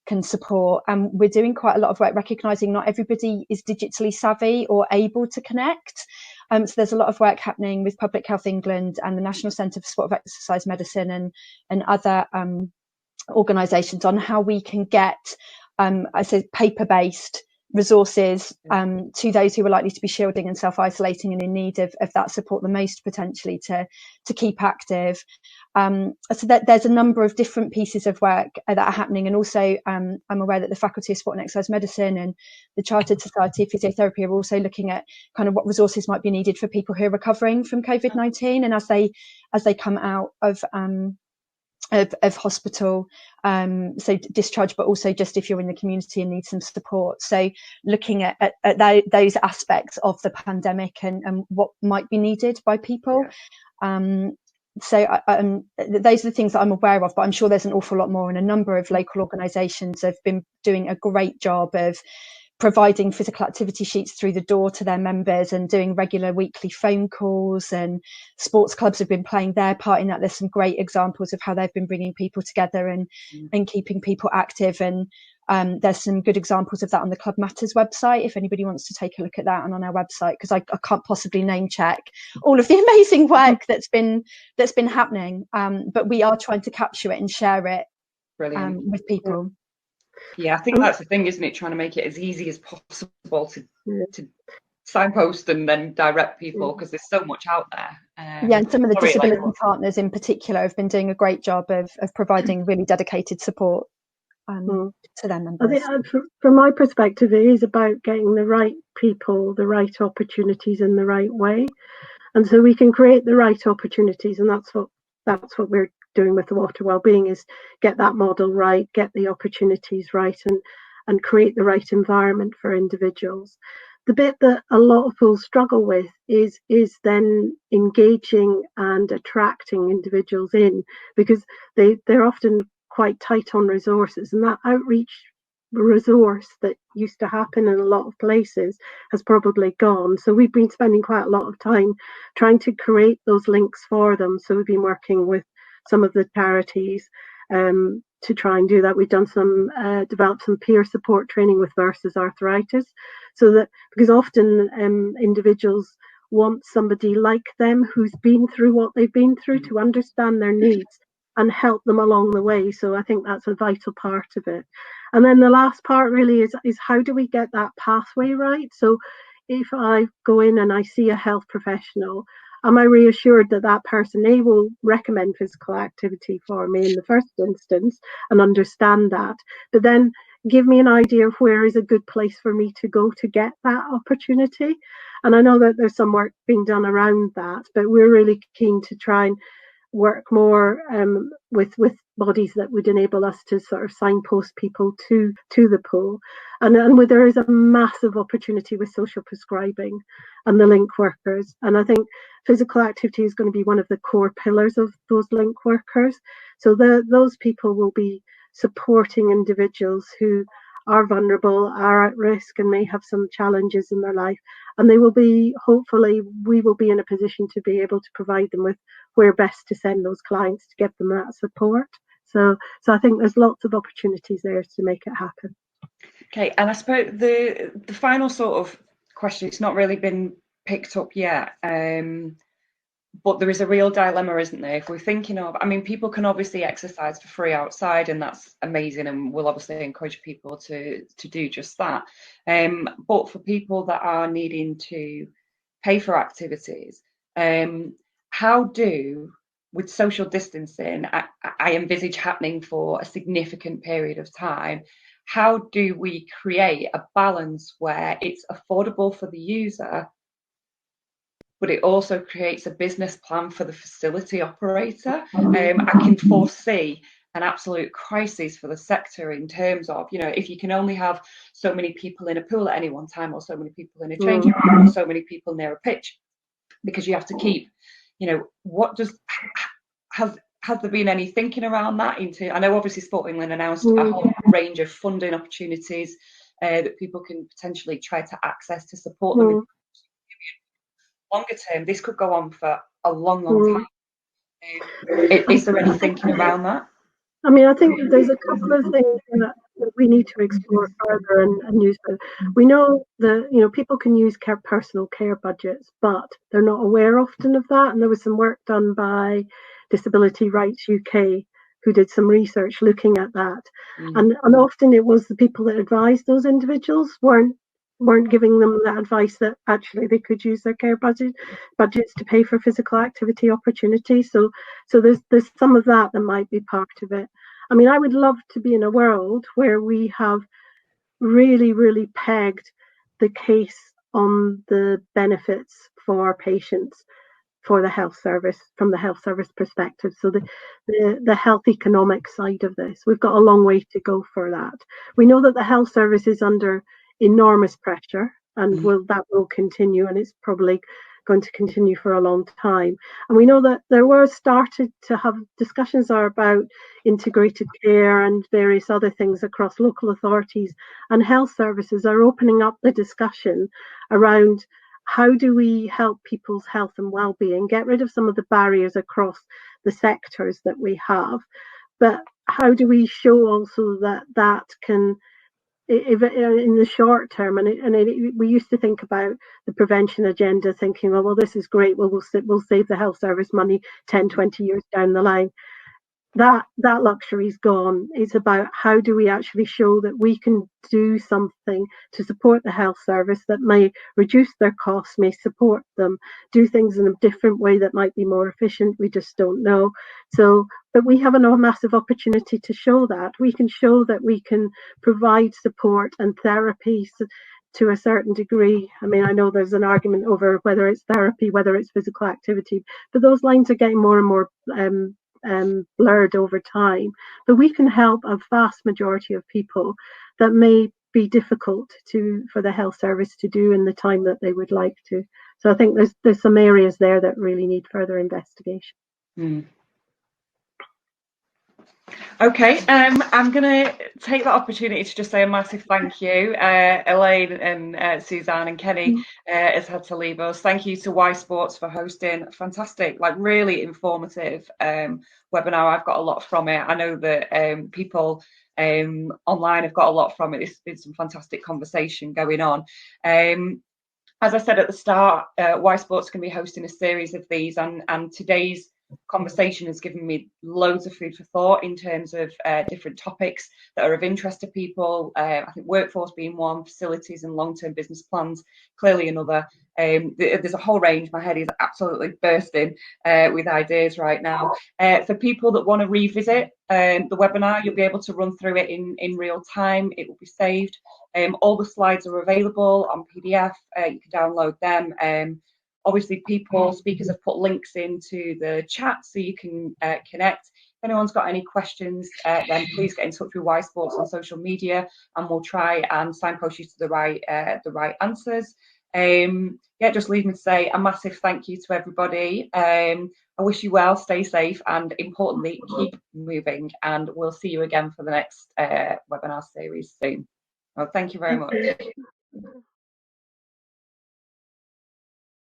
can support. And we're doing quite a lot of work recognising not everybody is digitally savvy or able to connect. So there's a lot of work happening with Public Health England and the National Centre for Sport of Exercise Medicine and other organisations on how we can get, I say, paper-based resources to those who are likely to be shielding and self-isolating and in need of that support the most, potentially to keep active. So that there's a number of different pieces of work that are happening, and also I'm aware that the Faculty of Sport and Exercise Medicine and the Chartered Society of Physiotherapy are also looking at kind of what resources might be needed for people who are recovering from COVID-19 and as they come out of hospital, so discharge, but also just if you're in the community and need some support. So looking at those aspects of the pandemic and what might be needed by people. So those are the things that I'm aware of, but I'm sure there's an awful lot more, and a number of local organisations have been doing a great job of providing physical activity sheets through the door to their members and doing regular weekly phone calls, and sports clubs have been playing their part in that. There's some great examples of how they've been bringing people together and keeping people active, and there's some good examples of that on the Club Matters website if anybody wants to take a look at that, and on our website, because I can't possibly name check all of the amazing work that's been happening, but we are trying to capture it and share it with people. Yeah, I think that's the thing, isn't it? Trying to make it as easy as possible to signpost and then direct people, because there's so much out there. And some of the disability partners in particular have been doing a great job of providing really dedicated support to their members. I think, from my perspective, it is about getting the right people, the right opportunities in the right way, and so we can create the right opportunities, and that's what we're doing with the Water Wellbeing, is get that model right, get the opportunities right, and create the right environment for individuals. The bit that a lot of people struggle with is then engaging and attracting individuals in, because they're often quite tight on resources, and that outreach resource that used to happen in a lot of places has probably gone. So we've been spending quite a lot of time trying to create those links for them. So we've been working with some of the charities to try and do that. We've done some developed some peer support training with Versus Arthritis, so that, because often individuals want somebody like them who's been through what they've been through to understand their needs and help them along the way. So I think that's a vital part of it. And then the last part really is how do we get that pathway right? So if I go in and I see a health professional, am I reassured that that person, A, will recommend physical activity for me in the first instance and understand that, but then give me an idea of where is a good place for me to go to get that opportunity? And I know that there's some work being done around that, but we're really keen to try and work more with bodies that would enable us to sort of signpost people to the pool. And there is a massive opportunity with social prescribing and the link workers. And I think physical activity is going to be one of the core pillars of those link workers. So those people will be supporting individuals who are vulnerable, are at risk, and may have some challenges in their life. And they will be, hopefully, we will be in a position to be able to provide them with where best to send those clients to get them that support. So I think there's lots of opportunities there to make it happen. Okay, and I suppose the final sort of question, it's not really been picked up yet, but there is a real dilemma, isn't there? If we're thinking of, I mean, people can obviously exercise for free outside, and that's amazing, and we'll obviously encourage people to do just that. But for people that are needing to pay for activities, how do, with social distancing, I envisage happening for a significant period of time, how do we create a balance where it's affordable for the user, but it also creates a business plan for the facility operator? I can foresee an absolute crisis for the sector in terms of, you know, if you can only have so many people in a pool at any one time, or so many people in a changing room, or so many people near a pitch, because you have to keep, you know, what does, has there been any thinking around that? I know obviously Sport England announced a whole range of funding opportunities that people can potentially try to access to support them. Longer term, this could go on for a long time. Is there any thinking around that? I mean, I think there's a couple of things that we need to explore further and use. We know that, you know, people can use personal care budgets, but they're not aware often of that. And there was some work done by Disability Rights UK, who did some research looking at that. And often it was the people that advised those individuals weren't giving them that advice that actually they could use their care budgets to pay for physical activity opportunities. So there's some of that might be part of it. I mean, I would love to be in a world where we have really, really pegged the case on the benefits for patients for the health service, from the health service perspective. So the health economic side of this, we've got a long way to go for that. We know that the health service is under enormous pressure, and that will continue, and it's probably going to continue for a long time. And we know that there were started to have discussions about integrated care and various other things across local authorities, and health services are opening up the discussion around how do we help people's health and well-being, get rid of some of the barriers across the sectors that we have, but how do we show also that that can, if in the short term, we used to think about the prevention agenda, thinking, well, this is great, we'll save the health service money 10, 20 years down the line. That luxury's gone. It's about how do we actually show that we can do something to support the health service that may reduce their costs, may support them, do things in a different way that might be more efficient. We just don't know. So, but we have a massive opportunity to show that. We can show that we can provide support and therapy to a certain degree. I mean, I know there's an argument over whether it's therapy, whether it's physical activity, but those lines are getting more and more blurred over time. But we can help a vast majority of people that may be difficult for the health service to do in the time that they would like to. So I think there's some areas there that really need further investigation. Okay, I'm going to take that opportunity to just say a massive thank you. Elaine and Suzanne and Kenny has had to leave us. Thank you to Y Sports for hosting a fantastic, like really informative webinar. I've got a lot from it. I know that people online have got a lot from it. There's been some fantastic conversation going on. As I said at the start, Y Sports can be hosting a series of these, and today's conversation has given me loads of food for thought in terms of different topics that are of interest to people. I think workforce being one, facilities and long-term business plans clearly another. There's a whole range. My head is absolutely bursting with ideas right now. For people that want to revisit the webinar, you'll be able to run through it in real time. It will be saved. All the slides are available on PDF. You can download them. Obviously, speakers have put links into the chat so you can connect. If anyone's got any questions, then please get in touch with Y Sports on social media, and we'll try and signpost you to the right answers. Yeah, just leave me to say a massive thank you to everybody. I wish you well, stay safe, and importantly, keep moving. And we'll see you again for the next webinar series soon. Well, thank you very much.